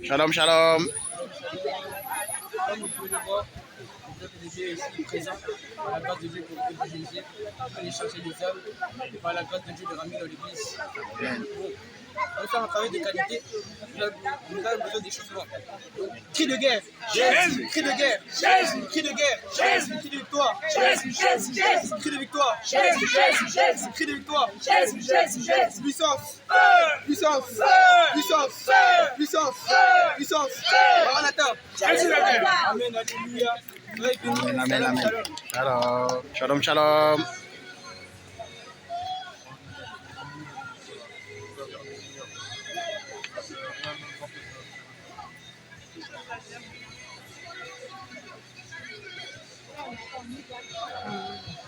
Shalom, shalom. Comme vous pouvez le voir, le peuple de Dieu est ici présent par la grâce de Dieu pour le peuple de Dieu, aller chercher des âmes et par la grâce de Dieu de ramener dans l'église. Nous sommes un travail de qualité, nous avons besoin d'échauffement. Cri de guerre, Jésus, cri de guerre, Jésus, cri de guerre, Jésus, cri de victoire, Jésus, Jésus, Jésus, cri de victoire, Jésus, Jésus, Jésus, cri de victoire, Jésus, Jésus, Jésus, puissance, puissance, puissance, puissance, puissance, Maranatha, Jésus, amen, alléluia, Amen, amen, amen. Shalom, shalom, shalom.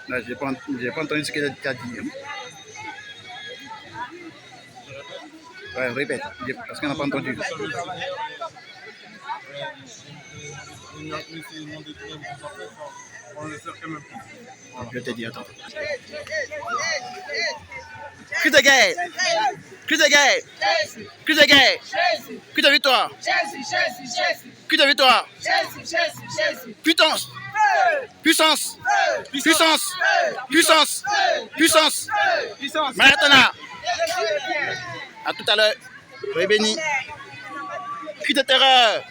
Là, j'ai pas entendu ce qu'elle a dit. Ouais, répète, parce qu'on n'a pas entendu. Je te dis, attends. Cri de guerre! Cri de guerre! Cri de guerre! Cri de victoire! Cri de victoire! Puissance! Puissance! Puissance! Puissance! Puissance! Puissance! Maintenant! À tout à l'heure. Soyez bénis. Cri de terreur!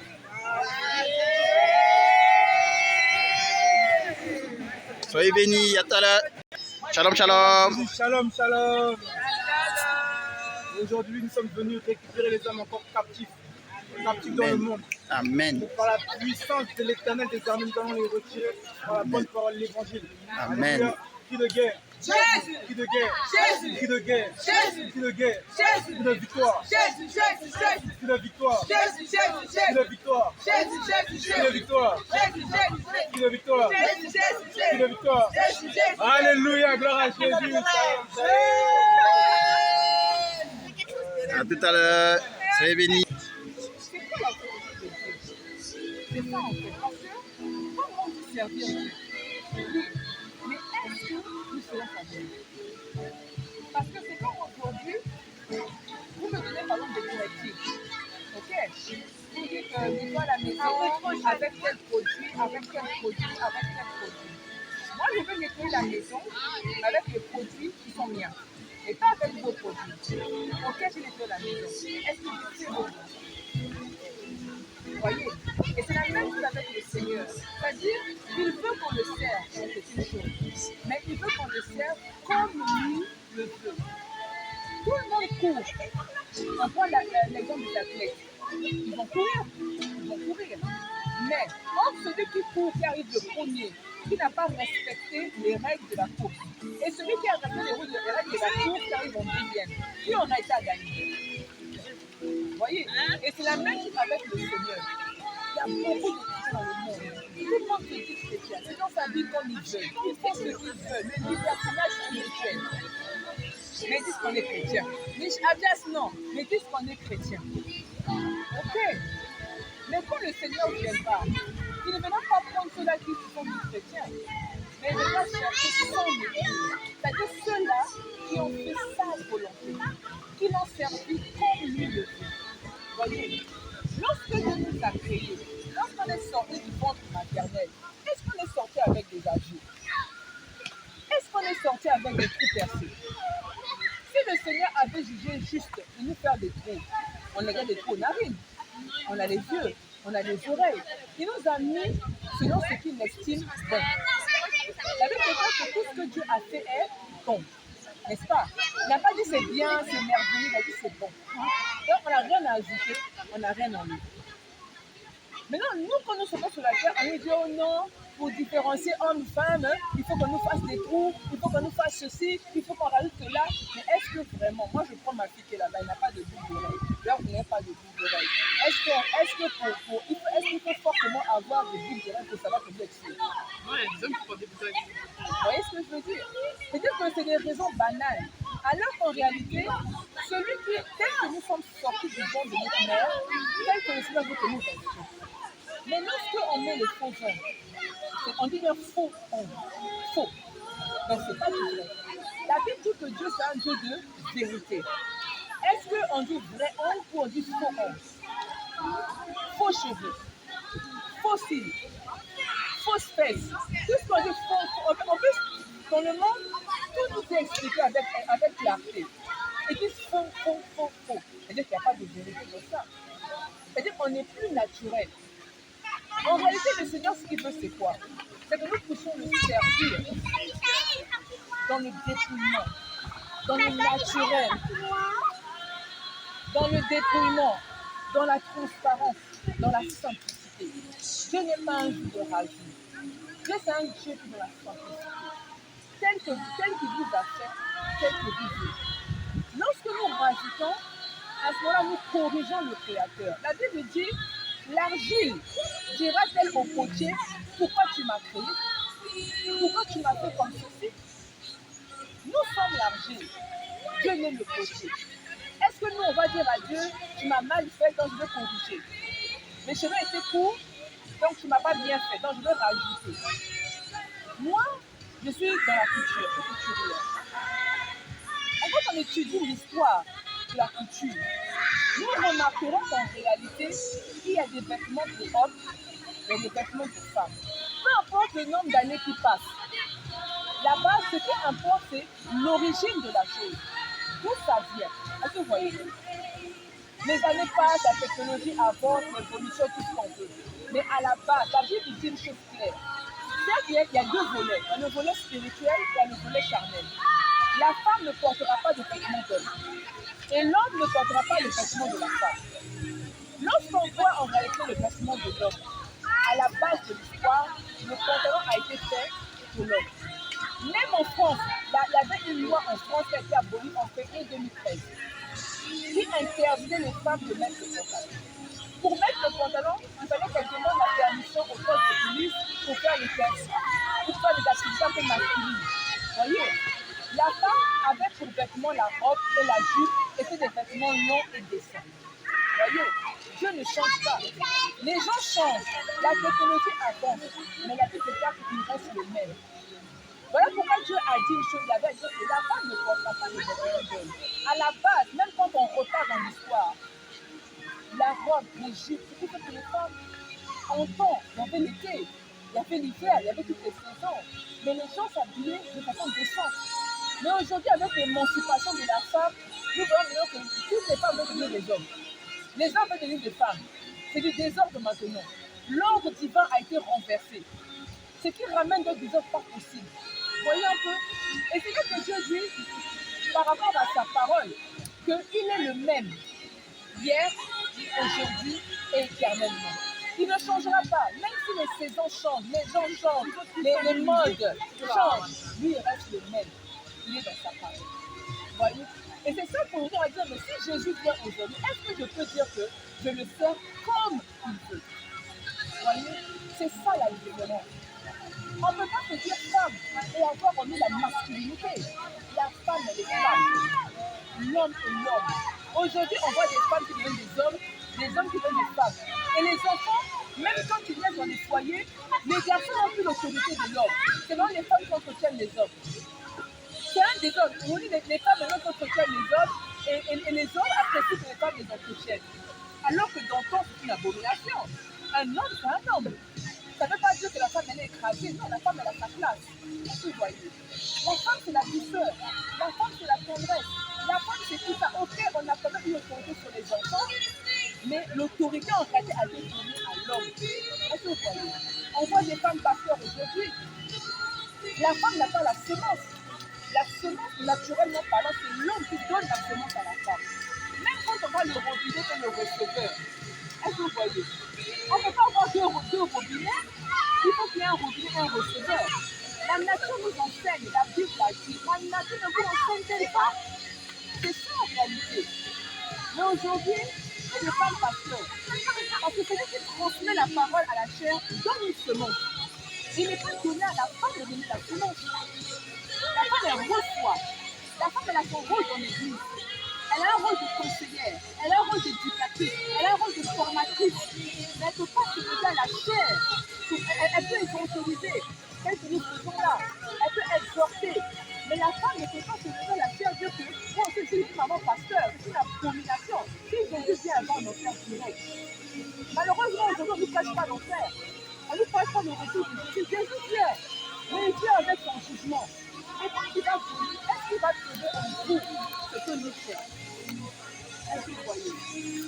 Soyez bénis, à tout à l'heure. Shalom, shalom. Shalom, shalom. Aujourd'hui, nous sommes venus récupérer les âmes encore captifs dans le monde. Amen. Et par la puissance de l'éternel des armées, nous allons les retirer par la bonne parole de l'évangile. Amen. Cri de guerre. Jésus. Cri de guerre. Jésus. Cri de guerre. Jésus. Cri de guerre. Jésus. Cri de victoire. Jésus. Jésus. Jésus. Cri de victoire. Jésus. Jésus. Jésus. Cri de victoire. Jésus. Jésus. Jésus. Cri de victoire. Jésus. Jésus. Jésus. Cri de victoire. Jésus. Jésus. Jésus. Cri de victoire. Jésus. Jésus. Alléluia, gloire à Jésus. À tout à l'heure. Soyez bénis. C'est ça en fait, parce que comment vous servir Dieu? Oui, mais est-ce que nous serons satisfaits? Parce que c'est comme aujourd'hui, vous me donnez par exemple des directives, ok? Vous dites, nettoie la maison avec tel produit, avec tel produit, avec tel produit. Moi, je veux nettoyer la maison avec les produits qui sont miens, et pas avec vos produits. Ok, je nettoie la maison. Est-ce que c'est bon? Vous voyez? Et c'est la même chose avec le Seigneur. C'est-à-dire, il veut qu'on le serve, c'est une chose. Mais il veut qu'on le serve comme lui le veut. Tout le monde court. On prend l'exemple des athlètes. Ils vont courir. Ils vont courir. Mais entre celui qui court, qui arrive le premier, qui n'a pas respecté les règles de la course, et celui qui a respecté les règles de la course, qui arrive en deuxième, qui aura été à gagner? Vous voyez? Et c'est la même chose avec le Seigneur. Il y a beaucoup de chrétiens dans le monde. Tout le monde se dit chrétien. Les gens s'habillent comme ils veulent. Ils font ce qu'ils veulent. Le libertinage spirituel. Mais ils disent qu'on est chrétien. Les Abias, non. Mais ils disent qu'on est chrétien. Ok. Mais quand le Seigneur ne vient pas, il ne viendra pas prendre ceux-là qui sont des chrétiens. Mais il viendra chercher son église. C'est-à-dire ceux-là qui ont fait sa volonté. Qui l'ont servi comme lui le veut. Voyez, lorsque Dieu nous a créés, lorsqu'on est sorti du ventre maternel, est-ce qu'on est sorti avec des âges? Est-ce qu'on est sorti avec des trous percés? Si le Seigneur avait jugé juste de nous faire des trous, on aurait des trous aux narines, on a les yeux, on a les oreilles. Il nous a mis selon ce qu'il estime bon. La Bible dit que tout ce que Dieu a fait est bon. N'est-ce pas? Il n'a pas dit c'est bien, c'est merveilleux, il a dit c'est bon. Donc on n'a rien à ajouter, on n'a rien à enlever. Maintenant, nous, quand nous sommes sur la terre, on nous dit oh non, pour différencier hommes, femmes, il faut qu'on nous fasse des trous, il faut qu'on nous fasse ceci, il faut qu'on rajoute cela. Mais est-ce que vraiment, moi je prends ma fille qui est là-bas, elle n'a pas de boucle d'oreille. Là, vous n'avez pas de boucle d'oreille. Est-ce qu'il faut forcément avoir des boucles d'oreille pour savoir que vous êtes sûr? Non, il y a des hommes qui font des bouteilles. Vous voyez ce que je veux dire? C'est-à-dire que c'est des raisons banales. Alors qu'en réalité, celui qui, tel que nous sommes sortis du ventre de notre mère, tel que le Seigneur veut que nous restions. Mais lorsqu'on met les faux hommes, on dit bien faux hommes. Faux. Donc c'est pas du vrai. La Bible dit que Dieu c'est un Dieu de vérité. Est-ce qu'on dit vrai homme ou on dit faux homme? faux cheveux, faux cils, fausses fesses. Tout ce qu'on dit faux. En plus, dans le monde, tout nous est expliqué avec clarté. Ils disent faux, faux, faux, faux. C'est-à-dire qu'il n'y a pas de vérité dans ça. C'est-à-dire qu'on n'est plus naturel. En réalité, le Seigneur, ce qu'il veut, c'est quoi? C'est que nous puissions le servir dans le dépouillement, dans le naturel, dans le dépouillement, dans la transparence, dans la simplicité. Dieu n'est pas un Dieu de rajout. Dieu, c'est un Dieu qui est dans la simplicité. Tel qu'il vous a fait, tel que vous êtes. Lorsque nous rajoutons, à ce moment-là, nous corrigeons le Créateur. La Bible dit, l'argile dira-t-elle au potier, pourquoi tu m'as créé? Pourquoi tu m'as fait comme ceci? Nous sommes l'argile. Dieu est le potier. Est-ce que nous, on va dire à Dieu, tu m'as mal fait, donc je veux corriger? Mes cheveux étaient courts, donc tu ne m'as pas bien fait, donc je veux rajouter. Moi, je suis dans la couture, je suis couturière. Quand on étudie l'histoire de la couture, nous remarquerons qu'en réalité, il y a des vêtements pour hommes et des vêtements pour femmes. Peu importe le nombre d'années qui passent, là-bas, ce qui importe, c'est l'origine de la chose. D'où ça vient? Est-ce que vous voyez? Les années passent, la technologie avance, l'évolution, tout ce qu'on veut. Mais à la base, la Bible dit une chose claire. C'est qu'il y a deux volets. Il y a le volet spirituel et le volet charnel. La femme ne portera pas de vêtements d'homme. Et l'homme ne portera pas le vêtement de la femme. Lorsqu'on voit en réalité le vêtement de l'homme, à la base de l'histoire, le pantalon a été fait pour l'homme. Même en France, il y avait une loi en France qui a été abolie en février 2013 qui interdisait les femmes de mettre le pantalon. Pour mettre le pantalon, il fallait qu'elle demande la permission au poste de police pour faire les tests, pour faire des activités un peu masculines. Vous voyez, la femme avait pour vêtements la robe et la jupe, et c'est des vêtements longs et décents. Vous voyez, Dieu ne change pas. Les gens changent, la technologie avance, mais la vie de Dieu, il reste le même. Voilà pourquoi Dieu a dit une chose, il avait dit que la femme ne portera pas de vêtements d'homme. À la base, même quand on repart dans l'histoire, la robe, les jupes, c'est tout ce que les femmes entendent. Il y avait l'été, il y avait l'hiver, il y avait toutes les saisons. Mais les gens s'habillaient de façon décente. Mais aujourd'hui, avec l'émancipation de la femme, nous voyons maintenant que toutes les femmes veulent devenir des hommes. Les hommes veulent devenir des femmes. C'est du désordre maintenant. L'ordre divin a été renversé. Ce qui ramène d'autres désordres pas possible. Vous voyez un peu? Et c'est que Dieu dit, par rapport à sa parole, qu'il est le même hier, aujourd'hui et éternellement. Il ne changera pas. Même si les saisons changent, les gens changent, les modes changent, lui il reste le même. Il est dans sa parole. Vous voyez? Et c'est ça pour nous on va dire, mais si Jésus vient aujourd'hui, est-ce que je peux dire que je le sers comme il veut? Vous voyez? C'est ça la différence. On ne peut pas se dire femme et avoir remis la masculinité. La femme, elle est femme. L'homme est l'homme. Aujourd'hui, on voit des femmes qui deviennent des hommes qui deviennent des femmes. Et les enfants, même quand ils naissent dans les foyers, les garçons n'ont plus l'autorité de l'homme. C'est vraiment les femmes qui entretiennent les hommes. C'est un des hommes. Aujourd'hui, les femmes maintenant entretiennent les hommes et les hommes apprécient que les femmes les entretiennent. Alors que dans le temps, c'est une abomination. Un homme, c'est un homme. Ça ne veut pas dire que la femme, elle est écrasée. Non, la femme, elle a sa place. Vous voyez. La femme, c'est la douceur. La femme, c'est la tendresse. La femme, c'est tout ça. Ok, on a quand même une autorité sur les enfants, mais l'autorité, en réalité, a été donnée à l'homme. Est-ce que vous voyez? On voit des femmes pasteurs aujourd'hui. La femme n'a pas la semence. La semence, naturellement parlant, c'est l'homme qui donne la semence à la femme. Même quand on va le robinet et le receveur, est-ce que vous voyez? On ne peut pas avoir deux robinets, il faut qu'il y ait un robinet et un receveur. La nature nous enseigne, la Bible l'a dit, la nature ne vous enseigne pas. C'est ça en réalité. Mais aujourd'hui, il y a des femmes pasteurs. Parce que celui qui transmet la parole à la chair donne une semence. Il n'est pas donné à la femme de donner la semence. La femme, elle reçoit. La femme, elle a son rôle dans l'église. Elle a un rôle de conseillère, elle a un rôle d'éducatrice, elle a un rôle de formatrice. Mais elle ne peut pas se poser à la chair. Elle peut évangéliser, qu'elle se dise ce là. Elle peut exhorter. Mais la femme ne peut pas se poser à la chair, dire que moi aussi, je suis une maman pasteur, c'est une abomination. Si Jésus vient avoir nos frères directs, prêche pas l'enfer. On ne prêche pas le retour de Jésus. Jésus vient. Mais il vient avec son jugement. Et quand il va venir, est-ce qu'il va trouver en vous ce que nous cherchons? Est-ce que vous voyez?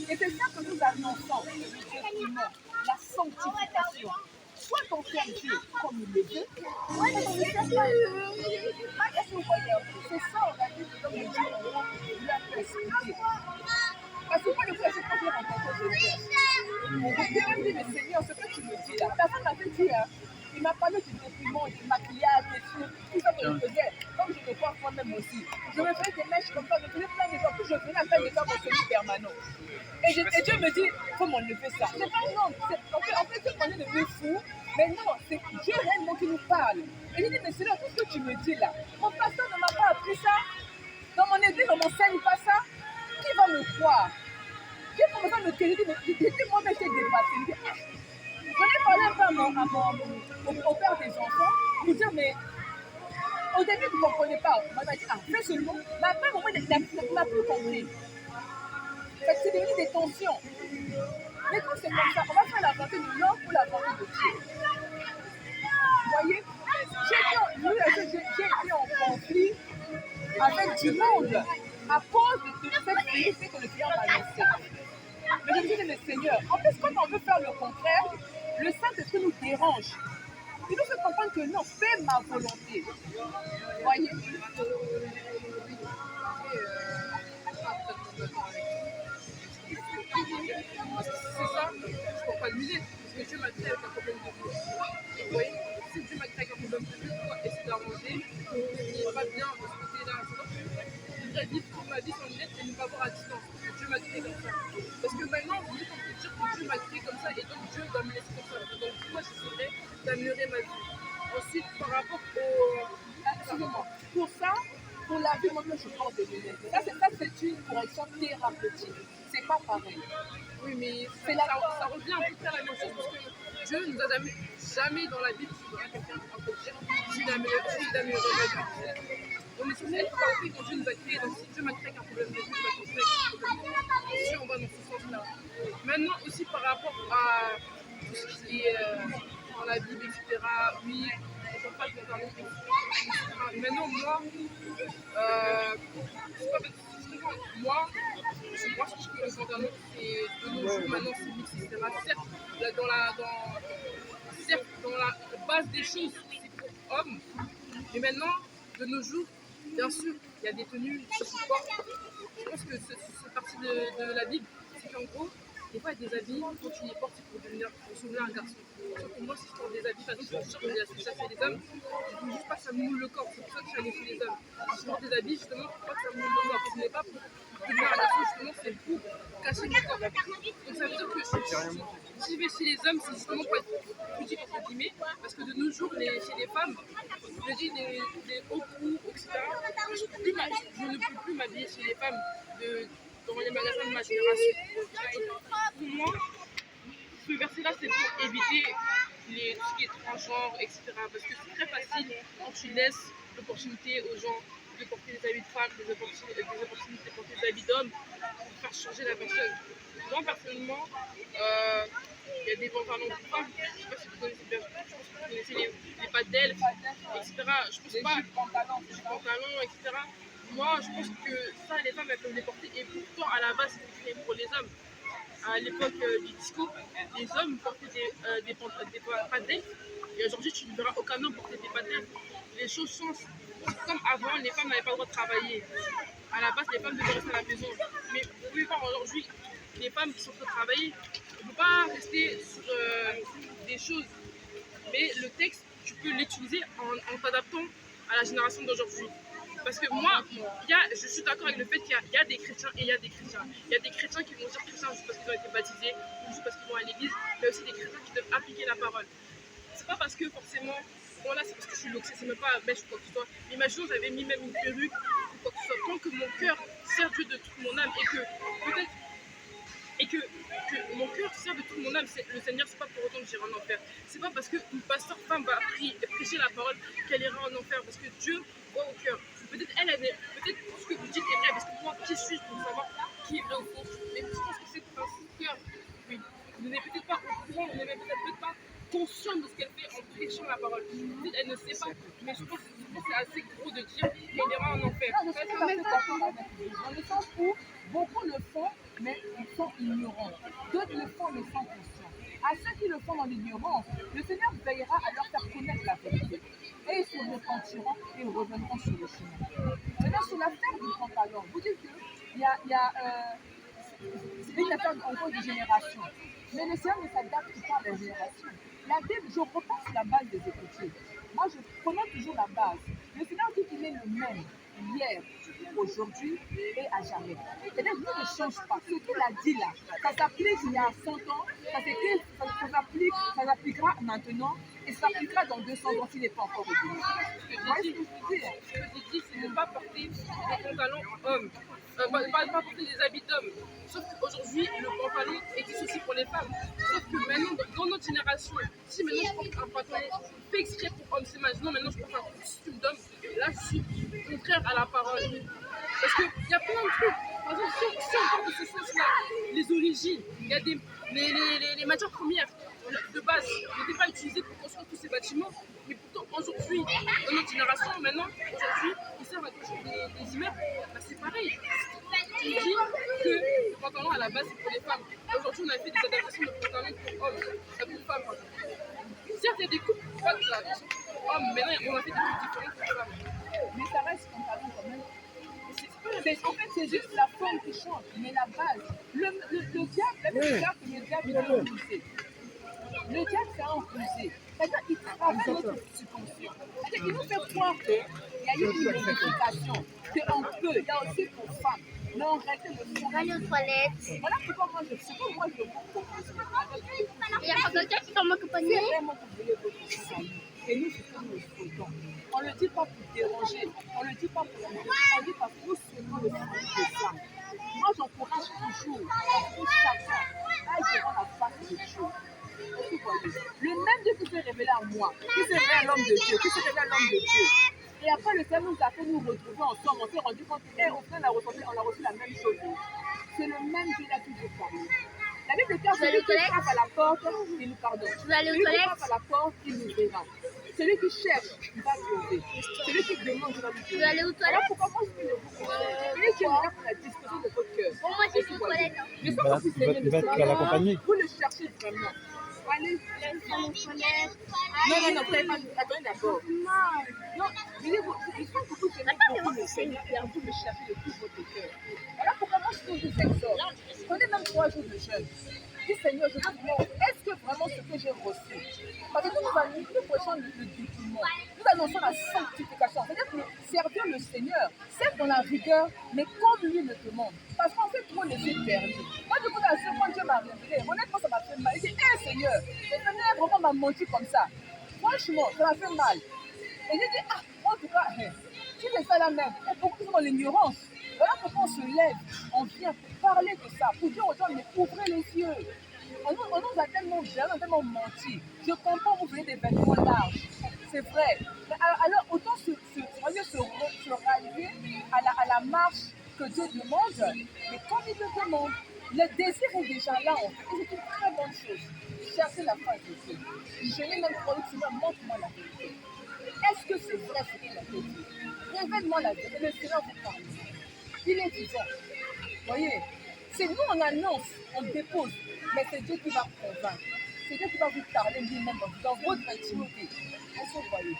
Et c'est ça que nous avions ensemble. Effectivement, la sanctification. Soit on sert Dieu comme il le veut, soit on ne sert pas. Est-ce que vous voyez un peu? C'est ça, on a dit que l'homme de Dieu, on lui a fait expliquer. Parce que moi, le frère, c'est quand j'ai rencontré Jésus. On me dit, mais Seigneur, ce que tu me dis là, personne m'a fait dire, hein. Il m'a parlé du déprimant, du maquillage, tout ça que je faisais. Comme je me vois moi-même aussi. Je me faisais des mèches comme ça, je faisais plein de choses. Puis je venais à faire des temps en semi-permanent. Et Dieu me dit, comment on ne fait ça? C'est pas non. En fait, Dieu m'en est devenu fou. Mais non, c'est Dieu réellement qui nous parle. Et il dit, mais Seigneur, tout ce que tu me dis là, mon pasteur ne m'a pas appris ça. Dans mon église, on ne m'enseigne pas ça. Qui va me croire? Dieu commence à me dire, moi-même, j'ai dépassé. J'en ai parlé un peu au père des enfants pour dire, mais au début, vous ne comprenez pas. On m'a dit, fais seulement. Mais après, au moment, il n'a plus compris. C'est devenu des tensions. Mais quand c'est comme ça, on va faire la volonté de l'homme ou la volonté de Dieu. Vous voyez, j'ai été en conflit avec du monde à cause de cette vérité que le Seigneur m'a laissée. Mais je me dis, le Seigneur, en plus, quand on veut faire le contraire, le Saint-Esprit nous dérange. Il nous fait comprendre que non, fais ma volonté. Vous voyez? C'est ça, je ne peux pas le miser, parce que Dieu m'a créé avec un problème de vue. Vous voyez, si Dieu m'a créé avec un problème de vue, pourquoi essayer d'arranger, il n'est pas bien de ce côté-là. Je voudrais vivre toute ma vie sans lunettes et ne pas voir à distance. Dieu m'a créé comme ça. Parce que maintenant, vous êtes en train de dire que Dieu m'a créé comme ça et donc Dieu va me laisser comme ça. Donc moi, j'essaierai d'améliorer ma vie. Ensuite, par rapport au... Excusez-moi. Pour ça, pour la vie, moi, je porte des lunettes. Ça, c'est une correction thérapeutique. C'est pas pareil. Oui, mais ça revient à peu près à la même chose parce que Dieu nous a jamais dans la Bible, tu verras quelqu'un qui va te dire, j'ai d'améliorer ma vie. On est censé être parfait quand Dieu nous a créés. Donc si Dieu m'a créé avec un problème de vue, il va construire avec un problème de vue. Si on va dans ce sens-là. Maintenant aussi par rapport à tout ce qui est dans la Bible, etc. Oui, on ne peut pas se mettre un autre, etc. Maintenant moi, c'est pas moi, ce que je peux ressentir un autre, c'est de nos jours maintenant c'est mixé, etc. Certes, dans la base des choses, c'est pour hommes, mais maintenant, de nos jours, bien sûr, il y a des tenues qui se portent. Je pense que c'est partie de la Bible, c'est qu'en gros, des fois, il y a des habits, quand tu les portes, c'est pour ressembler à un garçon. Sauf que moi, si je porte des habits, par exemple, je suis sûre que ça fait les hommes, je ne veux juste pas que ça moule le corps, c'est pour ça que je suis allée chez les hommes. Si je porte des habits, justement, pour pas que ça moule le corps, ce n'est pas pour devenir un garçon, justement, c'est pour cacher le corps. Donc ça veut dire que si je vais chez les hommes, c'est justement pour être pudique, entre guillemets, parce que de nos jours, chez les femmes, je dis des hauts coups, etc. Je ne peux plus m'habiller chez les femmes dans les magasins de ma génération. Pour moi, ce verset-là, c'est pour éviter tout ce qui est transgenre, etc. Parce que c'est très facile quand tu laisses l'opportunité aux gens de porter des habits de femmes, des opportunités de porter des habits d'hommes pour faire changer la personne. Moi, personnellement, il y a des pantalons de femmes, je ne sais pas si vous connaissez bien, je pense que vous connaissez les padelles, etc. Je pense pas, les pantalons, etc. Moi, je pense que ça, les femmes, elles peuvent les porter. Et pourtant, à la base, c'était créé pour les hommes. À l'époque du disco, les hommes portaient des padelles. Et aujourd'hui, tu ne verras aucun homme porter des padelles. Les choses changent. Comme avant, les femmes n'avaient pas le droit de travailler. À la base, les femmes devaient rester à la maison. Mais vous pouvez voir aujourd'hui, les femmes qui sont en train de travailler, on ne peut pas rester sur des choses. Mais le texte, tu peux l'utiliser en t'adaptant à la génération d'aujourd'hui. Parce que moi, je suis d'accord avec le fait qu'il y a des chrétiens et il y a des chrétiens. Il y a des chrétiens qui vont dire chrétiens juste parce qu'ils ont été baptisés, ou juste parce qu'ils vont à l'église, mais aussi des chrétiens qui doivent appliquer la parole. C'est pas parce que forcément, bon là c'est parce que je suis loxée, c'est même pas mèche ou quoi que ce soit. Imaginons j'avais mis même une perruque ou quoi que ce soit. Tant que mon cœur sert Dieu de toute mon âme et que peut-être que mon cœur sert de toute mon âme, le Seigneur, c'est pas pour autant que j'irai en enfer. C'est pas parce qu'une pasteur femme va prêcher la parole qu'elle ira en enfer, parce que Dieu voit au cœur. Peut-être peut-être ce que vous dites est vrai, parce que moi, qui suis-je pour savoir qui est vrai ou faux? Mais je pense que c'est un cœur, oui. vous n'êtes peut-être pas au courant, vous n'êtes peut-être pas consciente de ce qu'elle fait en prêchant la parole. Peut-être elle ne sait pas, mais je pense que c'est assez gros de dire qu'elle ira en enfer. Non, je suis tout à fait d'accord avec vous. Dans le sens où beaucoup le font, mais ils sont ignorants. D'autres le font, mais sans conscience. À ceux qui le font dans l'ignorance, le Seigneur veillera à leur faire connaître la vérité. Et ils se repentiront et ils reviendront sur le chemin. Maintenant, sur l'affaire du pantalon, vous dites qu'il c'est une affaire en gros de génération. Mais le Seigneur ne s'adapte pas à la génération. La Bible, je repense la base des Écritures. Moi, je prenais toujours la base. Le Seigneur dit qu'il est le même hier, aujourd'hui et à jamais. C'est-à-dire qu'il ne change pas. Ce qu'il a dit là, ça s'applique il y a 100 ans, ça s'appliquera maintenant et ça s'appliquera dans 200 ans s'il n'est pas encore revenu. Ce que je dis, c'est ne pas porter des pantalons hommes. Pas porter des habits d'hommes. Sauf qu'aujourd'hui, le pantalon existe aussi pour les femmes. Sauf que maintenant, dans notre génération, si maintenant je porte un pantalon fait exprès pour hommes, c'est maintenant je porte un costume d'homme, là je suis contraire à la parole. Parce qu'il y a plein de trucs. Par exemple, si on parle de ce sens-là, les origines, il y a les matières premières de base n'étaient pas utilisées pour construire tous ces bâtiments. Mais pourtant, aujourd'hui, dans notre génération, aujourd'hui, ils servent à construire des immeubles. Bah, c'est pareil. Tu dis que le pantalon à la base c'est pour les femmes. Aujourd'hui, on a fait des adaptations de pantalons pour hommes, pour femmes. Certes, il y a des coupes pour hommes, maintenant on a fait des coupes différentes pour femmes. Mais ça reste pantalon quand même. En fait, c'est juste la forme qui change, mais la base. Le diable, la Bible dit que le diable est emprisé. Le diable, c'est emprisé. C'est-à-dire qu'il travaille notre subconscient. C'est-à-dire qu'il nous fait croire qu'il y a eu une modification, qu'on peut, il y a aussi pour femmes. Mais en réalité, le fond. On va aller aux toilettes. Voilà pourquoi moi je Il y a quelqu'un qui va m'accompagner. C'est vraiment pour voler votre salut. Et nous, c'est comme le souhaitons. On ne le dit pas pour déranger, on ne le dit pas pour le on le dit parce que nous souhaitons le salut des femmes. Moi, j'encourage toujours à tout chacun à être devant la face de Dieu. Le même Dieu qui s'est révélé à moi, qui s'est révélé à l'homme de Dieu, qui s'est révélé à l'homme de Dieu. Et après, le Seigneur nous a fait nous retrouver ensemble. On s'est rendu compte qu'au final, on a reçu la même chose. C'est le même Dieu là qui veut parler. La Bible dit que celui qui frappe à la porte, il nous pardonne. Celui qui frappe à la porte, il nous verra. Celui qui cherche, il va trouver. Celui qui demande, il va lui donner. Tu veux aller aux toilettes? Alors pourquoi moi je peux le vous celui qui est là pour la discussion de votre cœur. Pour moi, c'est aux toilettes. Je sais que vous aimez le l'accompagner. Vous le cherchez vraiment. Allez. Non, vous n'avez pas. Attendez d'abord. Non, il faut que vous aimez beaucoup le Seigneur et vous le cherchez de tout votre cœur. Voilà pourquoi moi je vous exhorte. Prenez même 3 jours de jeûne. Dis Seigneur, je veux voir, est-ce que vraiment ce que j'ai reçu? Parce que nous prêchons le dévouement. Nous annonçons la sanctification. C'est-à-dire que servir le Seigneur, c'est dans la rigueur, mais comme lui le demande. Parce qu'on s'est trop laissé perdu. Moi, du coup, quand Dieu m'a révélé, honnêtement, ça m'a fait mal. Il dit, hé Seigneur, le Seigneur vraiment m'a menti comme ça. Franchement, ça m'a fait mal. Et j'ai dit, en tout cas, tu fais ça là même. Et beaucoup sont dans l'ignorance. Voilà pourquoi on se lève, on vient pour parler de ça, pour dire aux gens, mais ouvrez les yeux. On nous a tellement bien, on a tellement menti. Je comprends, vous voulez des vêtements larges, c'est vrai. Mais alors, autant se rallier à la marche que Dieu demande, mais comme il le demande, le désir est déjà là, en fait. Et c'est une très bonne chose. Cherchez la face de Dieu. Je n'ai même pas dit, Seigneur, montre-moi la vérité. Est-ce que c'est vrai ce qu'il a dit? Révèle-moi la vérité. Le Seigneur vous parle. Il est vivant. Vous voyez, c'est nous, on annonce, on dépose, mais c'est Dieu qui va convaincre. C'est Dieu qui va vous parler lui-même dans votre intimité. Est-ce que vous voyez?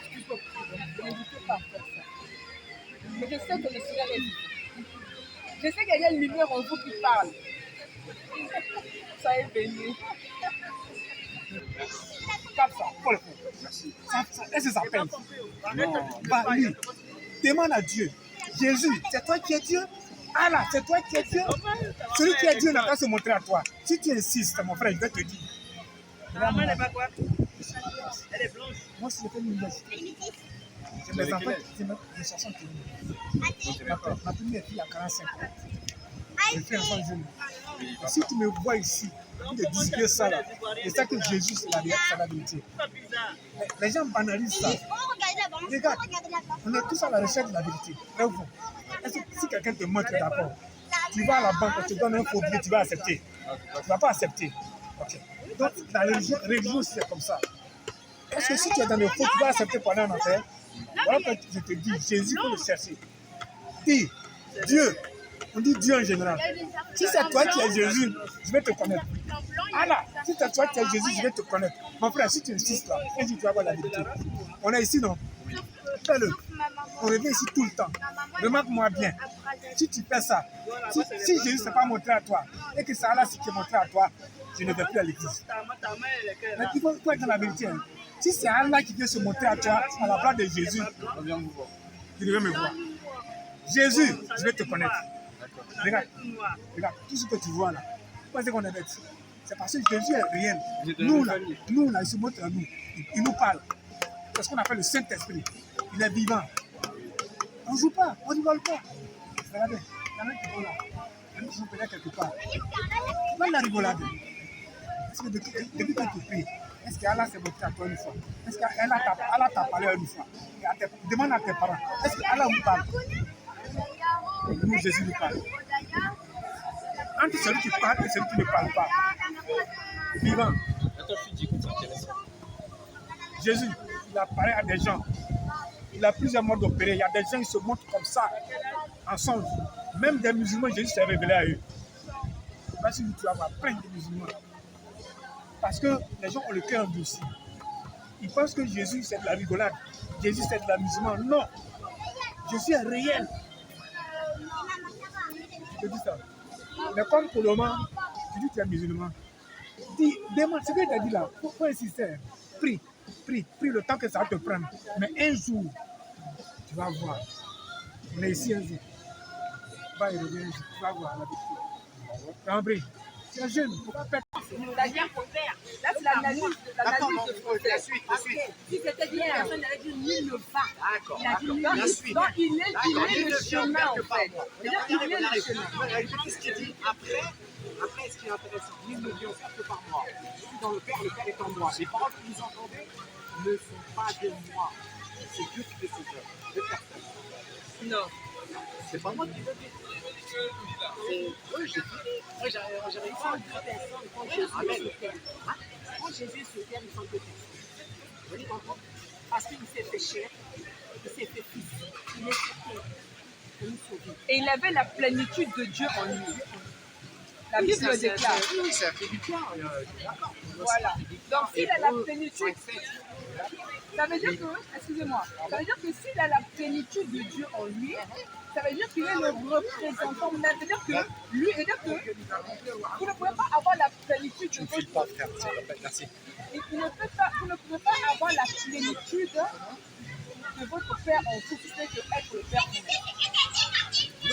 N'hésitez pas à faire ça. Mais je sais que le Seigneur est vivant. Je sais qu'il y a une lumière en vous qui parle. Soyez bénis. Tape ça, Paul. Merci. Est-ce que ça peine? Non. Va, lui, demande à Dieu. Jésus, c'est toi qui es Dieu? Allah, c'est toi qui es Dieu? Celui qui est Dieu n'a qu'à se montrer à toi. Si tu insistes, mon frère, je vais te dire. Maman, elle n'est pas quoi? Elle est blanche. Moi, si je fais l'université, j'ai mes enfants, j'ai 60 ans. Ma première fille a 45 ans. Je fais enfant jeune. Si tu me vois ici, tu te dis que ça là, et ça que Jésus, c'est la vérité. Les gens banalisent ça. Regarde, on est tous à la recherche de la vérité. Et vous, si quelqu'un te montre d'abord, tu vas à la banque, tu te donnes un faux billet, tu vas accepter. Tu ne vas pas accepter. Ok. Donc, la religion aussi, c'est comme ça. Parce que si tu es dans le faux, tu vas accepter pour aller en enfer. Voilà pourquoi je te dis, Jésus, il faut le chercher. Dis, Dieu, on dit Dieu en général. Si c'est toi qui es Jésus, je vais te connaître. Allah, si c'est toi qui es Jésus, je vais te connaître. Mon frère, si tu insistes là, un jour tu vas avoir la vérité. On est ici, non? Fais-le. On revient ici tout le temps. Remarque-moi bien. Si tu fais ça, si Jésus ne s'est pas montré à toi, et que c'est Allah qui est montré à toi, je ne vais plus à l'église. Mais il faut être dans la vérité. Hein. Si c'est Allah qui vient se montrer à toi, à la place de Jésus, tu devais me voir. Jésus, je vais te connaître. Regarde, tout ce que tu vois là, pourquoi c'est qu'on est bête? C'est parce que Jésus est réel. Nous là, il se montre à nous. Il nous parle. C'est ce qu'on appelle le Saint-Esprit. Il est vivant. On ne joue pas, on ne rigole pas. Regardez, il y en a qui vont là. Il y en a qui sont peut-être quelque part. C'est pas de la rigolade. Est-ce que depuis que tu pries, est-ce qu'Allah s'est montré à toi une fois? Est-ce qu'Allah t'a parlé une fois? Demande à tes parents. Est-ce qu'Allah vous parle? Nous, Jésus nous parle. Entre celui qui parle et celui qui ne parle pas. Vivant. Jésus, il a parlé à des gens. Il a plusieurs modes d'opérer. Il y a des gens qui se montrent comme ça, ensemble. Même des musulmans, Jésus s'est révélé à eux. Parce que tu vas voir plein de musulmans. Parce que les gens ont le cœur endurci. Ils pensent que Jésus, c'est de la rigolade. Jésus, c'est de l'amusement. Non. Jésus est réel. Je te dis ça. Mais comme pour le moment, tu dis que tu es musulman. Dis, demande ce que tu as dit là. Faut insister. Prie le temps que ça va te prendre. Mais un jour, tu vas voir. On est ici un jour. Va y revenir un jour. Tu vas voir la vérité. Tu vas en prie. Tu es jeune, il ne faut pas perdre. C'est-à-dire, là, c'est l'analyse de Français. Si c'était bien, personne n'aurait dit nul ne va. Il a dit nul ne suit. Donc, il est le chemin, en fait. Il est le chemin. Ce qu'il dit après, ce qui est intéressant, nul ne vient faire que par moi. Je suis dans le Père est en moi. Les paroles que vous entendez ne sont pas de moi. C'est Dieu qui fait ses œuvres, de personne. Non. C'est pas moi qui le dis. Oui, j'ai dit. Moi, j'ai réussi à dire personne quand Jésus se terre. Quand Jésus se terre, il s'en peut personne. Vous voyez pourquoi? Parce qu'il s'est fait chair, il s'est fait fils. Il est sur terre. Et il avait la plénitude de Dieu en lui. La Bible le déclare. Oui, c'est un fait du bien. Voilà. Donc, s'il a la plénitude, ça veut dire que, excusez-moi, ça veut dire que s'il a la plénitude de Dieu en lui, ça veut dire qu'il est le représentant même. C'est-à-dire que lui, c'est-à-dire que vous ne pouvez pas avoir la plénitude de votre pas, frère. Merci. vous ne pouvez pas avoir la plénitude de votre Père en tout, c'est que être le Père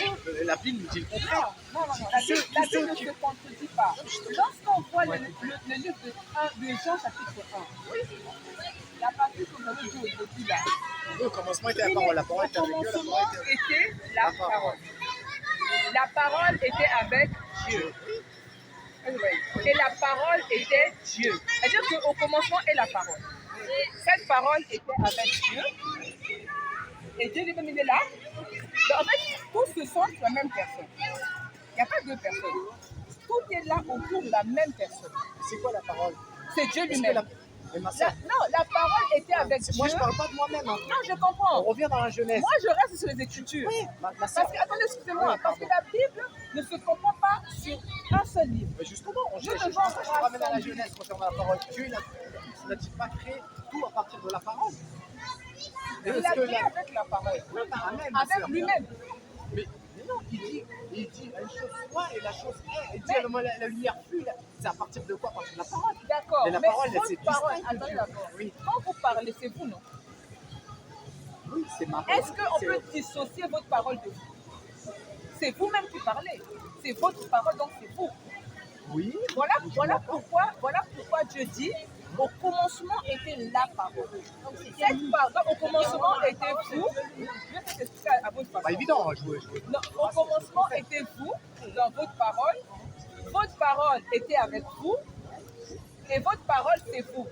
Non, la Bible nous dit le contraire. Non. La Bible ne se contredit pas. Lorsqu'on voit le livre de Jean chapitre 1, la partie que vous avez dit au début là, Au commencement était la parole. La parole était avec Dieu. au commencement était la parole. La parole était avec Dieu. Et la parole était Dieu. C'est-à-dire qu'au commencement est la parole. Cette parole était avec Dieu. Et Dieu lui-même il est là. Donc, en fait, tous se sentent la même personne. Il n'y a pas deux personnes. Tout est là autour de la même personne. C'est quoi la parole? C'est Dieu lui-même. Non, la parole était avec Dieu. Moi, je ne parle pas de moi-même. Hein. Non, je comprends. On revient dans la Genèse. Moi, je reste sur les Écritures. Oui, parce que, attendez, excusez-moi, parce que la Bible ne se comprend pas sur un seul livre. Mais justement, je je ramène à la Genèse concernant la parole. Dieu n'a-t-il pas créé tout à partir de la parole? Il a créé avec la parole. Avec lui-même. Mais non, il dit une chose soit et la chose est. Il dit la lumière fut. C'est à partir de quoi? À partir de la parole. D'accord. Mais la parole, c'est attendez, oui. Quand vous parlez, c'est vous, non? Oui, c'est ma parole. Est-ce qu'on peut dissocier votre parole de vous? C'est vous-même qui parlez. C'est votre parole, donc c'est vous. Oui. Voilà pourquoi Dieu dit au commencement était la parole. Donc, cette parole, au commencement était vous. Je vais t'expliquer à votre façon. Pas évident, Non, au commencement était vous dans votre parole. Votre parole était avec vous. Et votre parole, c'est vous.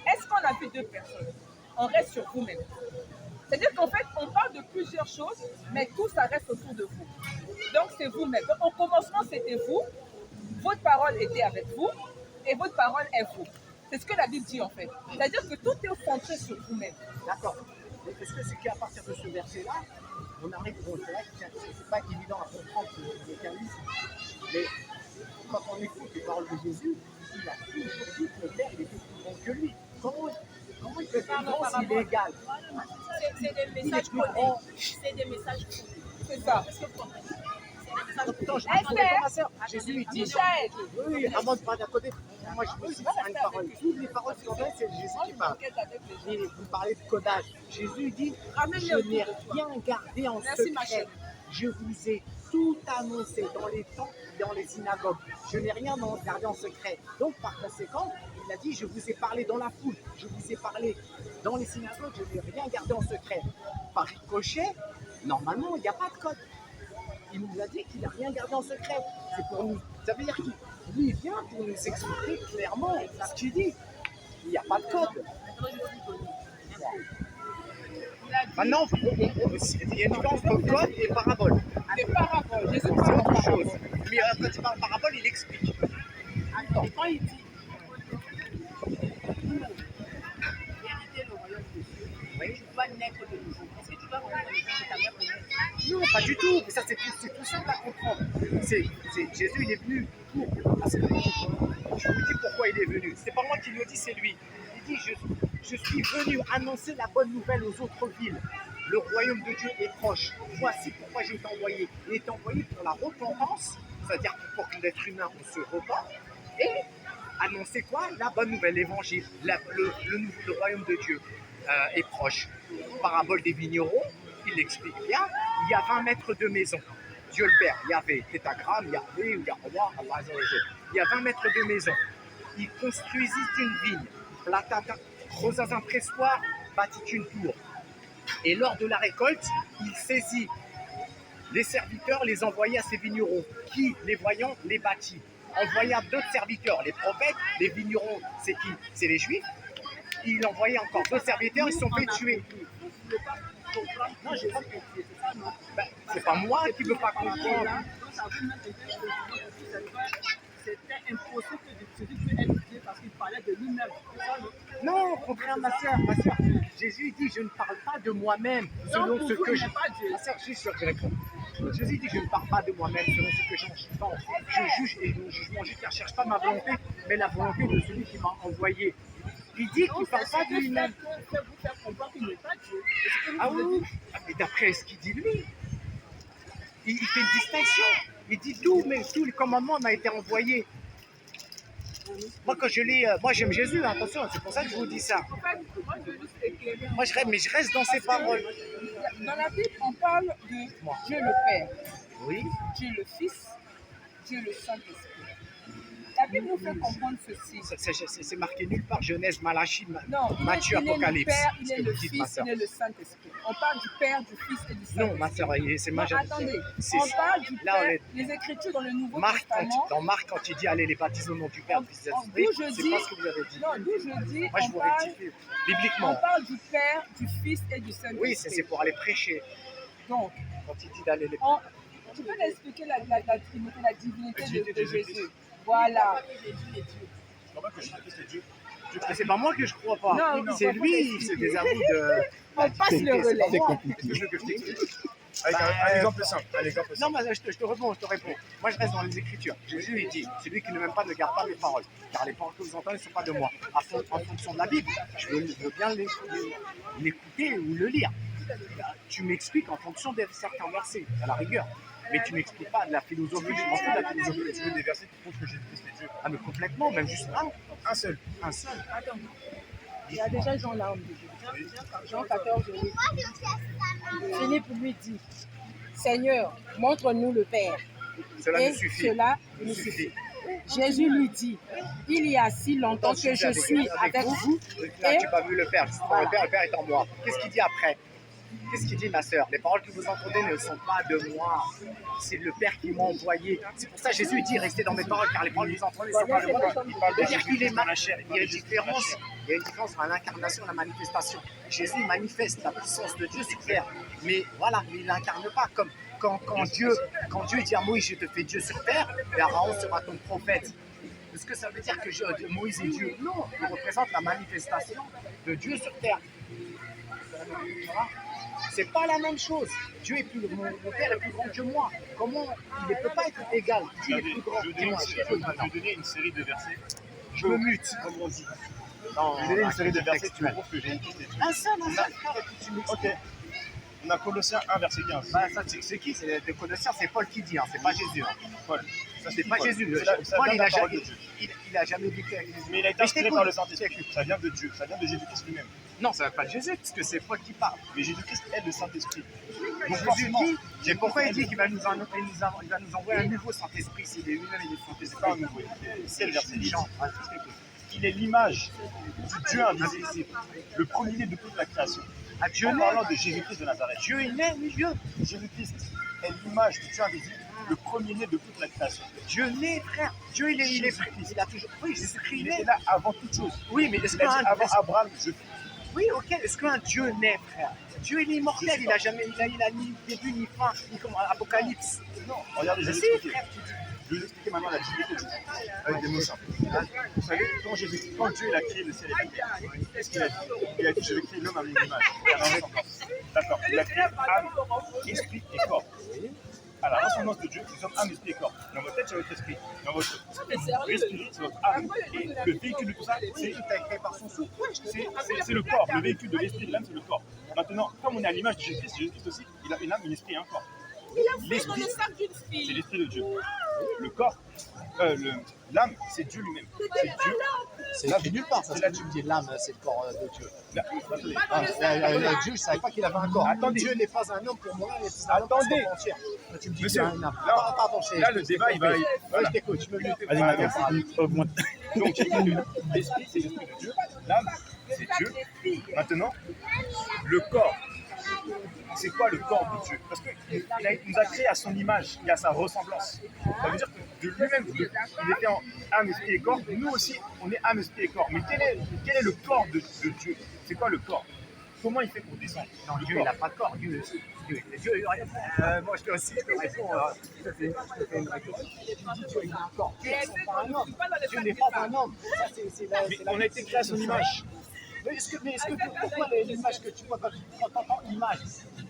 Est-ce qu'on a vu deux personnes? On reste sur vous-même. C'est-à-dire qu'en fait, on parle de plusieurs choses, mais tout ça reste autour de vous. Donc, c'est vous-même. Au commencement, c'était vous. Votre parole était avec vous. et votre parole est faux. C'est ce que la Bible dit en fait. C'est-à-dire que tout est centré sur vous-même. D'accord. Mais est-ce que c'est qu'à partir de ce verset-là, on arrive, bon, c'est vrai que c'est pas évident à comprendre ce mécanisme, mais quand on écoute les paroles de Jésus, il a toujours dit que le Père il était plus grand que lui. Comment il peut être plus grand s'il est égal? C'est des messages codés. C'est des messages codés. C'est ça. Est-ce que vous comprenez? Attends, je me pas ma soeur. Jésus il dit. Michael. Oui, avant de parler à côté, moi je me suis dit une parole. Toutes les paroles qui sont faites, c'est Jésus qui parle. Et vous parlez de codage. Jésus il dit, je n'ai rien gardé en secret. Je vous ai tout annoncé dans les temples, dans les synagogues. Je n'ai rien gardé en secret. Donc par conséquent, il a dit, je vous ai parlé dans la foule. Je vous ai parlé dans les synagogues. Je n'ai rien gardé en secret. Par ricochet, normalement, il n'y a pas de code. Il nous a dit qu'il n'a rien gardé en secret. C'est pour nous. Ça veut dire qu'il lui vient pour nous expliquer clairement ce qu'il dit. Il n'y a pas de code. Maintenant, il y a une différence entre code et parabole. Des paraboles. Jésus C'est parle en autre parabole. chose. Mais quand il parle parabole, il explique. Attends. Et quand il dit, hériter le royaume de Dieu, tu dois naître de nouveau. Est-ce que tu dois revenir de ta mère naître? Non, pas du tout. Mais ça, c'est tout simple à comprendre. Jésus, il est venu pour. Parce que je vous dis pourquoi il est venu. C'est pas moi qui le dis, c'est lui. Il dit je suis venu annoncer la bonne nouvelle aux autres villes. Le royaume de Dieu est proche. Voici pourquoi j'ai été envoyé. Il est envoyé pour la repentance, c'est-à-dire pour que l'être humain on se repente, et annoncer quoi? La bonne nouvelle, l'évangile. Le royaume de Dieu est proche. Parabole des vignerons, il l'explique bien. Il y a 20 mètres de maison. Dieu le Père, Yahvé, Tétagramme, Yahvé ou Yahweh, Allah Azzawajal. Il y a 20 mètres de maison. Il construisit une vigne, creusant un pressoir, bâtit une tour. Et lors de la récolte, il saisit les serviteurs, les envoya à ses vignerons, qui, les voyant, les bâtit. Envoya d'autres serviteurs, les prophètes, les vignerons, c'est qui? C'est les juifs. Il envoya encore d'autres serviteurs, ils se sont fait tuer. Non, j'ai pas compris. C'est pas moi qui ne veux pas comprendre. C'était impossible que Jésus puisse être Dieu parce qu'il parlait de lui-même. Non, au contraire, ma soeur. Jésus dit, je ne parle pas de moi-même selon ce que je... Ma soeur, je suis sûr que je réponds. Jésus dit, je ne parle pas de moi-même selon ce que j'entends. Je juge et mon jugement juste ne recherche pas ma volonté, mais la volonté de celui qui m'a envoyé. Il dit qu'il ne parle pas de lui-même. Ah oui, mais d'après ce qu'il dit lui, il fait une distinction. Il dit tout, mais tout le commandement m'a été envoyé. Moi, quand je lis, moi j'aime Jésus, hein, attention, c'est pour ça que je vous dis ça. Moi, je reste dans ses paroles. Dans la Bible, on parle de Dieu le Père, Oui. Dieu le Fils, Dieu le Saint-Esprit. La Bible nous fait comprendre ceci. C'est marqué nulle part, Genèse, Malachie, Non, Matthieu, il est le Apocalypse. Père, il Ce est que le vous dites, ma Fils, soeur. il est le Saint-Esprit. On parle du Père, du Fils et du Saint-Esprit. Non, ma soeur, c'est Non, majeur. attendez, C'est- on parle du là, on Père, est- les Écritures dans le Nouveau Marc, Testament. dans Marc, quand il dit allez les baptiser au nom du Père, du Fils et du D'où je Saint-Esprit, dis, c'est pas ce que vous avez dit. non, d'où je dis, Moi, je on vous parle, rectifie. Bibliquement. du Père, du Fils et du Saint-Esprit. Oui, c'est pour aller prêcher. Donc, Quand il dit d'aller les tu peux expliquer la Trinité, la divinité Divinité de de Jésus. Jésus. Voilà. Mais c'est pas moi que je crois pas. Non, C'est non, lui, c'est des avous de. On passe le relais. C'est compliqué. Je veux que je t'explique. Avec un exemple simple. Un exemple Non, simple. mais je te réponds. Moi, je reste dans les Écritures. Jésus, il dit, celui qui ne m'aime pas ne garde pas mes paroles. Car les paroles que vous entendez ne sont pas de moi. En fonction de la Bible, je veux bien l'écouter ou le lire. Tu m'expliques en fonction de certains versets, à la rigueur. Mais tu m'expliques pas de la philosophie. Je m'en fous de la philosophie. Tu veux des versets qui prouvent que Jésus-Christ est Dieu. Ah, mais complètement, même juste un. Un seul. Un seul. Il y a déjà Jean là. Jean 14, 8. Philippe lui dit, Seigneur, montre-nous le Père. Cela Et nous suffit. cela nous suffit. Jésus lui dit, il y a si longtemps que je suis avec vous. Là, Et tu n'as pas vu le Père. Le Père est en moi. Qu'est-ce qu'il dit après? Qu'est-ce qu'il dit, ma sœur? Les paroles que vous entendez ne sont pas de moi. C'est le Père qui m'a envoyé. C'est pour ça que Jésus dit, restez dans mes paroles, car les paroles que vous entendez ne sont pas de moi. Il parle de C'est-à-dire qu'il est Jésus dans la chair. Il y a une différence. Il y a une différence entre l'incarnation et la manifestation. Jésus manifeste la puissance de Dieu sur terre. Mais voilà, mais il n'incarne pas comme quand Dieu dit à Moïse, je te fais Dieu sur terre, et Aaron sera ton prophète. Est-ce que ça veut dire que Moïse est Dieu? Non, il représente la manifestation de Dieu sur terre. C'est pas la même chose. Dieu est plus mon père est plus grand que moi. Comment il ne peut pas être égal? Dieu est plus grand que moi. Je vais donner une série de versets. Je me mute. Comme on dit. Non, Je vais donner une série de versets qui prouvent que Jésus-Christ est Dieu. un seul, frère, et puis tu mutes. Ok. On a Colossiens 1, verset 15. Bah, ça, c'est qui? C'est des Colossiens, c'est Paul qui dit, hein, c'est pas Jésus. Hein. Paul. Ça, C'est pas Paul. Jésus. Ça Paul, vient il de a la parole jamais, de Dieu. il a jamais vécu avec Jésus. Mais il a été Mais je inspiré t'écoute. par le Saint-Esprit. Ça vient de Dieu. Ça vient de Jésus-Christ lui-même. Non, ça va pas de Jésus, parce que c'est Paul qui parle. Mais Jésus-Christ est le Saint-Esprit. Donc Donc Jésus forcément, dit, et pourquoi il dit qu'il va nous envoyer un nouveau Saint-Esprit s'il est lui-même il est c'est Saint-Esprit? pas un nouveau. C'est le verset 10. Jean, ah, je t'écoute. Il est l'image du Dieu invisible, le premier-né de toute la création. Ah, Dieu En naît, parlant de Jésus-Christ de Nazareth. Dieu il naît, oui, Dieu. Jésus-Christ est l'image du Dieu invisible, le premier-né de toute la création. Dieu naît, frère. Dieu il a toujours. Oui, Jésus-Christ Il naît. était là avant toute chose. Oui, mais est-ce Il a dit qu'un avant Abraham, je fus. oui, ok, est-ce qu'un Dieu naît, frère? Dieu il est immortel, il a ni début ni fin, ni comme Apocalypse. Non, regardez, je vais Si, vous expliquer. frère. Je vais vous expliquer maintenant la divinité de Jésus. Avec des mots simples. Vous savez, quand Dieu il a créé le ciel et la terre, qu'est-ce qu'il a dit? Il a dit, je vais créer l'homme à mon image. À ma ressemblance. D'accord. Il a créé âme, esprit et corps. À la ressemblance de Dieu, nous sommes âme, esprit et corps. Dans votre tête, c'est votre esprit. Dans votre esprit, c'est votre âme. Et le véhicule de tout ça, c'est le corps. Le véhicule de l'esprit et de l'âme, c'est le corps. Maintenant, comme on est à l'image de Jésus-Christ, Jésus-Christ aussi, il a une âme, un esprit et un corps. L'esprit, c'est l'esprit de Dieu. Le corps, l'âme, c'est Dieu lui-même. C'est Dieu. C'est écrit nulle part, ça, ce que tu me dis, l'âme, c'est le corps de Dieu. Dieu, je ne savais pas qu'il avait un corps. Attendez. Dieu n'est pas un homme pour moi, il est un homme pour Attendez. son entière. Tu me dis Monsieur, qu'il a un âme. là, Pardon, là, le débat, il va. Voilà. Je t'écoute, je me mute. Vas-y, maintenant, augmente. Donc, l'esprit, c'est l'esprit de Dieu. L'âme, c'est Dieu. Maintenant, le corps, c'est quoi le corps de Dieu? Parce qu'il nous a créé à son image et à sa ressemblance. Ça veut dire que de lui-même, il était en âme, esprit et corps. Nous aussi, on est âme, esprit et corps. Mais quel est le corps de Dieu? C'est quoi le corps? Comment il fait pour descendre? Non, Dieu, il n'a pas de corps. Dieu, moi, je te réponds. Je te fais une réponse. Tu dis Dieu, il a un corps. Dieu n'est pas un homme. Dieu n'est pas un homme. Ça, Mais on a été créé à son image. Mais pourquoi l'image que tu vois quand tu entends image,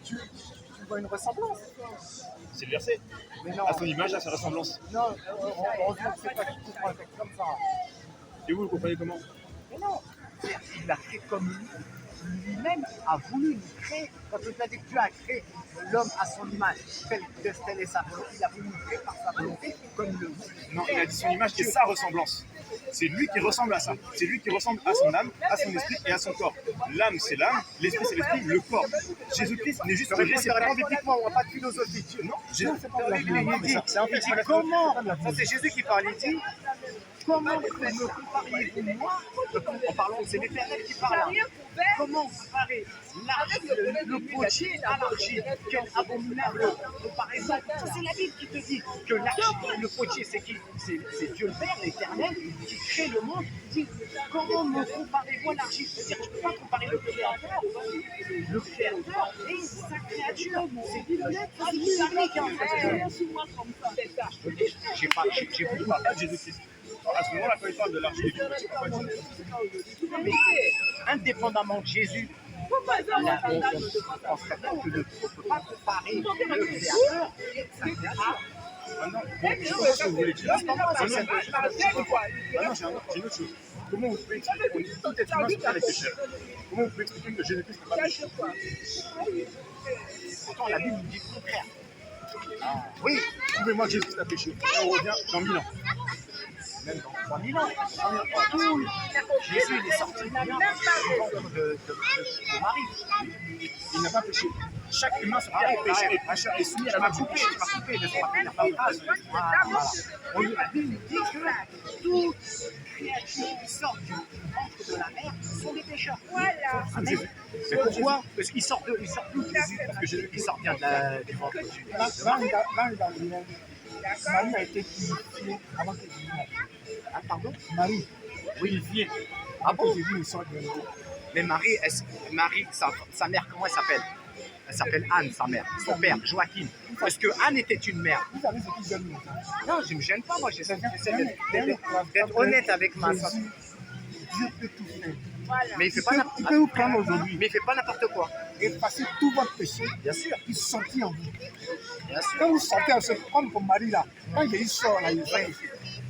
tu vois une ressemblance? C'est le verset. Mais non. À son image, à sa ressemblance. Non, heureusement que c'est pas qu'il comprend un texte comme ça. Et vous le comprenez comment? Mais non, il l'a créé comme lui-même a voulu nous créer. Quand on a dit que Dieu a créé l'homme à son image, telle est sa volonté, il a voulu nous créer par sa volonté comme il le veut. Non, il a dit son image et sa ressemblance. C'est lui qui ressemble à ça. C'est lui qui ressemble à son âme, à son esprit et à son corps. L'âme, c'est l'âme, l'esprit, c'est l'esprit, le corps. Jésus-Christ n'est juste le réceptacle. Bibliquement, on n'a pas de philosophie. Non, Il dit, comment? Ça, c'est Jésus qui parle. Il dit, comment me compariez-vous moi? En parlant, c'est l'Éternel qui parle. Comment comparer le potier à l'argile? Quelle abominable comparaison. Ça, c'est la Bible qui te dit que l'argile, le potier, c'est qui? C'est Dieu le Père, l'Éternel, qui crée le monde. Il dit, comment me comparez-vous à l'argile? C'est-à-dire que tu ne peux pas comparer le Créateur et sa créature. C'est bizarrique, hein. J'ai voulu pas de Jésus-Christ. À ce moment-là, quand il parle de l'argile, il mais indépendamment de Jésus, on serait bien que ne peut pas comparer le Créateur et sa créature. Maintenant, je sais pas ce que vous voulez dire. Maintenant, j'ai une autre chose. Comment vous pouvez expliquer qu'on est tout être humain sur les pécheurs? Comment vous pouvez expliquer que Jésus-Christ n'est pas péché? Pourtant, la Bible nous dit le contraire. Oui, prouvez-moi que Jésus-Christ a péché. On revient dans 1000 ans. Même dans 3000 ans. Tout Jésus il est sorti du ventre de Marie. Il n'a pas péché. Chaque humain sur terre est soumis à la même coupé, je vais couper, laisse-moi finir ma phrase. Voilà. La Bible dit que toute créature qui sort du ventre de la mer sont des pécheurs. Voilà. C'est pourquoi? Parce qu'il sort d'où Jésus? Parce que Jésus sort bien du ventre de Marie. Marie a été purifiée avant que Jésus naisse. Ah, pardon? Marie, Ah bon? Jésus il sort de l'eau. Mais Marie, sa mère, comment elle s'appelle? Elle s'appelle Anne, sa mère. Son père, Joachim. Est-ce que Anne était une mère? Vous savez ce qui gêne les gens. Non, je ne me gêne pas, moi. J'essaie d'être honnête avec ma soeur. Dieu peut tout faire. Mais il fait pas Il peut vous prendre aujourd'hui, Mais il fait pas n'importe quoi. effacer tout votre péché, Bien sûr. il sortit en vous. Bien sûr. Quand vous sortez à ce comme pour Marie là, quand Jésus sort là, il vient.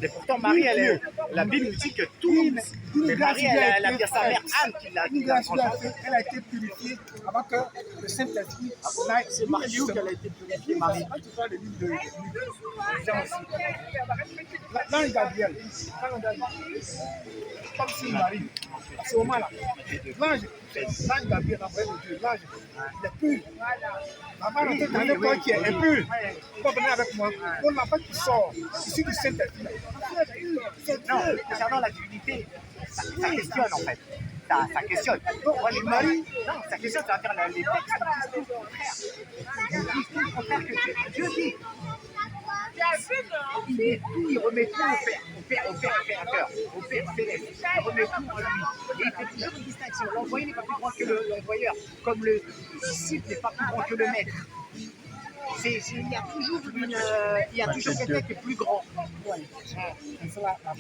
Mais pourtant, Marie, la Bible nous dit que tout. Mais Marie, elle a bien sa mère Anne qui l'a Une grâce lui a fait, elle a été purifiée avant que le Saint-Esprit n'aille. C'est marqué où qu'elle a été purifiée, Marie? Quand tu parles de livre de Luc, Jean aussi. L'ange Gabriel, comme si Marie, à ce moment-là, l'ange Gabriel envoyé de Dieu, l'ange, il est pur. Maman était dans le corps qui est impur. Vous venez avec moi. Pour l'enfant qui sort, ici du Saint-Esprit. Non, concernant la divinité, ça questionne en fait. Ça questionne. Moi je suis marié. Non, ça questionne, ça va faire les textes qui disent tout le contraire. Ils disent tout le contraire que Dieu dit. Il remet tout au Père créateur, au Père céleste. Il remet tout en lui. Et il fait toujours une distinction. L'envoyé n'est pas plus grand que l'envoyeur, comme le disciple n'est pas plus grand que le maître. Il y a toujours quelqu'un qui est plus grand.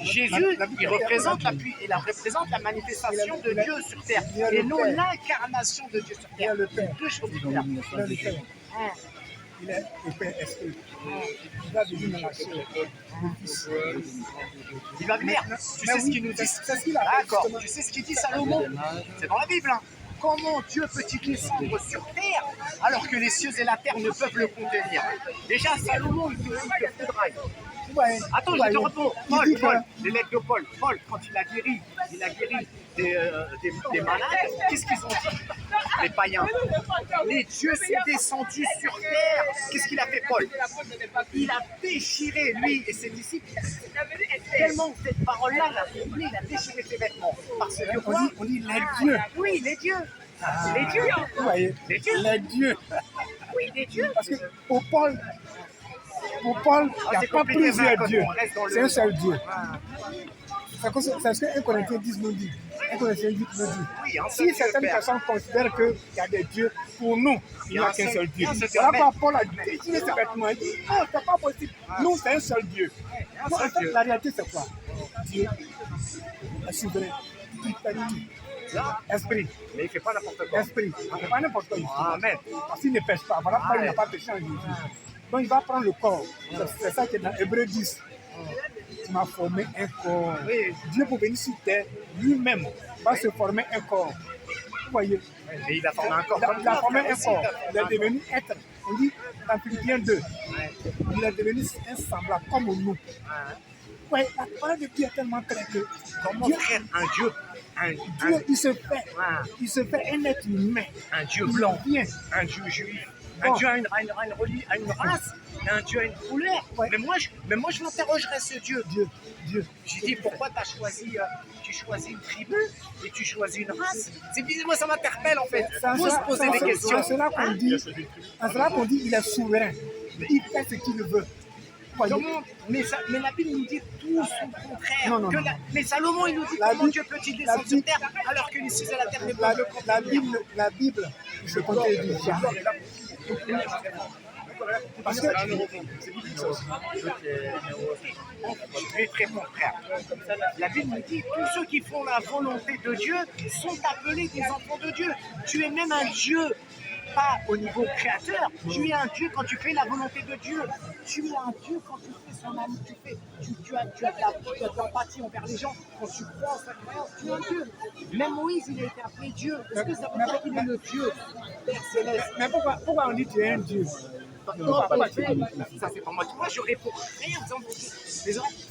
Jésus, il représente la manifestation de Dieu sur terre et non l'incarnation de Dieu sur terre. Deux choses différentes. Il est le Père Esprit. Il va venir dans la chair. Il va venir. Tu sais ce qu'il nous dit? C'est ce qu'il a fait. D'accord. Tu sais ce qu'il dit Salomon? C'est dans la Bible. Hein. Comment Dieu peut-il descendre sur terre alors que les cieux et la terre ne peuvent le contenir? Déjà, Salomon, il te foudraille. Attends, je te réponds. Paul, les lettres de Paul. Paul, quand il a guéri des malades, qu'est-ce qu'ils ont dit? Les païens. Les dieux sont descendus sur terre. Qu'est-ce qu'il a fait, Paul? Il a déchiré, lui et ses disciples. Tellement cette parole-là l'a troublé, il a déchiré ses vêtements. Parce que quoi? On dit les dieux. Oui, les dieux. Les dieux. Vous voyez, Les dieux. les dieux. Oui, les dieux. Parce que pour Paul, il n'y a pas plusieurs dieux. C'est un seul Dieu. C'est ce que 1 Corinthiens 10 nous dit. 1 Corinthiens 10 nous dit. Si certaines personnes considèrent qu'il y a des dieux, pour nous, il n'y a qu'un seul Dieu. Voilà pourquoi Paul a déchiré ses vêtements. Il dit, non, c'est pas possible. Nous, c'est un seul Dieu. Donc, en fait, la réalité, c'est quoi? Dieu est souverain. Il fait tout. Esprit. Mais il ne fait pas n'importe quoi. Esprit. Il ne fait pas n'importe quoi ici. Amen. Parce qu'il ne pêche pas. Voilà pourquoi il n'a pas péché en Jésus. Donc, il va prendre le corps. C'est ça qui est dans Hébreux 10. Tu m'as formé un corps. Dieu, pour venir sur terre, lui-même va se former un corps. Vous voyez? Mais il a formé un corps. Il a formé un corps. Il est devenu être. On dit dans Philippiens 2. Il est devenu un semblable comme nous. Ouais, la parole de Dieu est tellement claire que comment faire un Dieu? Dieu, il se fait un être humain. Un Dieu blanc. Bien. Un Dieu juif. Un Dieu a une race, un Dieu a une couleur. Ouais. Mais moi, je m'interrogerais ce Dieu. Dieu. Je dis, pourquoi tu choisis une tribu et tu choisis une race? Moi, ça m'interpelle en fait. Il faut se poser des questions. C'est cela qu'on dit, il est souverain. Il fait ce qu'il veut. Mais la Bible nous dit tout son contraire. Non. Mais Salomon, il nous dit comment Dieu peut-il descendre sur terre alors que les cieux et la terre ne peuvent le contenir. La Bible, je compte dire. Parce que je vais te répondre, frère. La Bible nous dit tous ceux qui font la volonté de Dieu sont appelés des enfants de Dieu. Tu es même un Dieu. Pas au niveau créateur, tu es un Dieu quand tu fais la volonté de Dieu. Tu es un Dieu quand tu fais son amour, tu as de l'empathie envers les gens. Quand tu crois en sa croyance, tu es un Dieu. Même Moïse, il a été appelé Dieu. Est-ce que ça veut dire qu'il est le Dieu Père Céleste? Mais pourquoi on dit que tu es un Dieu? Ça c'est pas moi. Moi je réponds rien.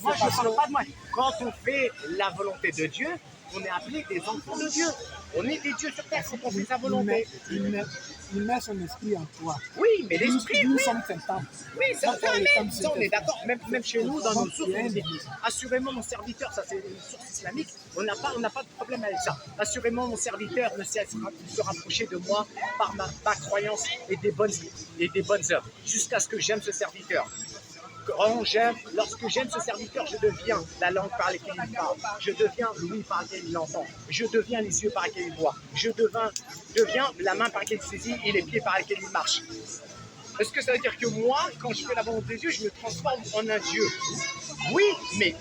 Moi je ne parle pas de moi. Quand on fait la volonté de Dieu, on est appelé des enfants de Dieu. On est des dieux sur terre, c'est qu'on fait sa volonté. Il met son esprit en toi. Oui, mais l'esprit, nous sommes cet âme. Oui, c'est ça, on est d'accord. Même chez nous, dans nos sources, assurément mon serviteur, ça c'est une source islamique, on n'a pas de problème avec ça. Assurément mon serviteur ne cessera de se rapprocher de moi par ma croyance et des bonnes œuvres, jusqu'à ce que j'aime ce serviteur. Lorsque j'aime ce serviteur, je deviens la langue par laquelle il parle. Je deviens l'ouïe par laquelle il entend. Je deviens les yeux par lesquels il voit. Je deviens la main par laquelle il saisit et les pieds par lesquels il marche. Est-ce que ça veut dire que moi, quand je fais la volonté de Dieu, je me transforme en un Dieu? Oui, mais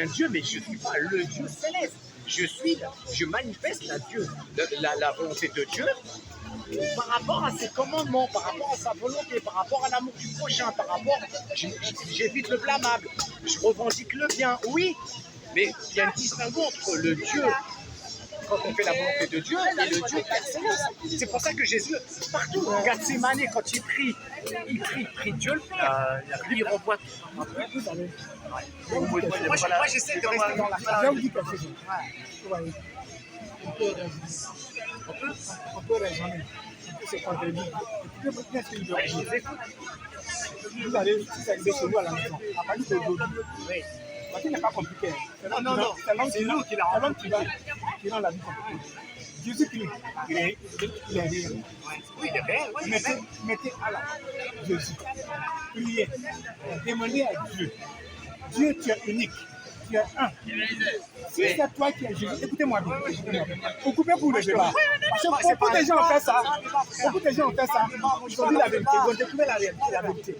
un Dieu, mais je ne suis pas le Dieu céleste. Je manifeste la volonté de Dieu par rapport à ses commandements, par rapport à sa volonté, par rapport à l'amour du prochain, par rapport, j'évite le blâmable, je revendique le bien, oui, mais il y a une distinction entre le Dieu, quand on fait la volonté de Dieu, et le Dieu personnel. C'est pour ça que Jésus, partout, Gethsémane, quand il prie, Dieu le fait, il renvoie tout. Moi, j'essaie de rester dans la Je vais vous dire quelque chose. Ouais. On peut raisonner. On peut se contredire. Écoutez bien ce qu'il doit dire. Vous allez arriver chez vous à la maison. À partir d'aujourd'hui. Parce qu'il n'est pas compliqué. Non. C'est nous qui l'a l'homme qui rend la vie compliquée. Jésus-Christ, il est réel. Oui, il est réel. Mettez à la Jésus. Priez. Demandez à Dieu. Dieu, tu es unique. Tu es un. Si c'est toi qui es Jésus, écoutez-moi bien. Vous coupez pour le débat. Parce que beaucoup de gens ont fait ça. Ils ont dit la vérité. Ils ont découvert la réalité, la vérité.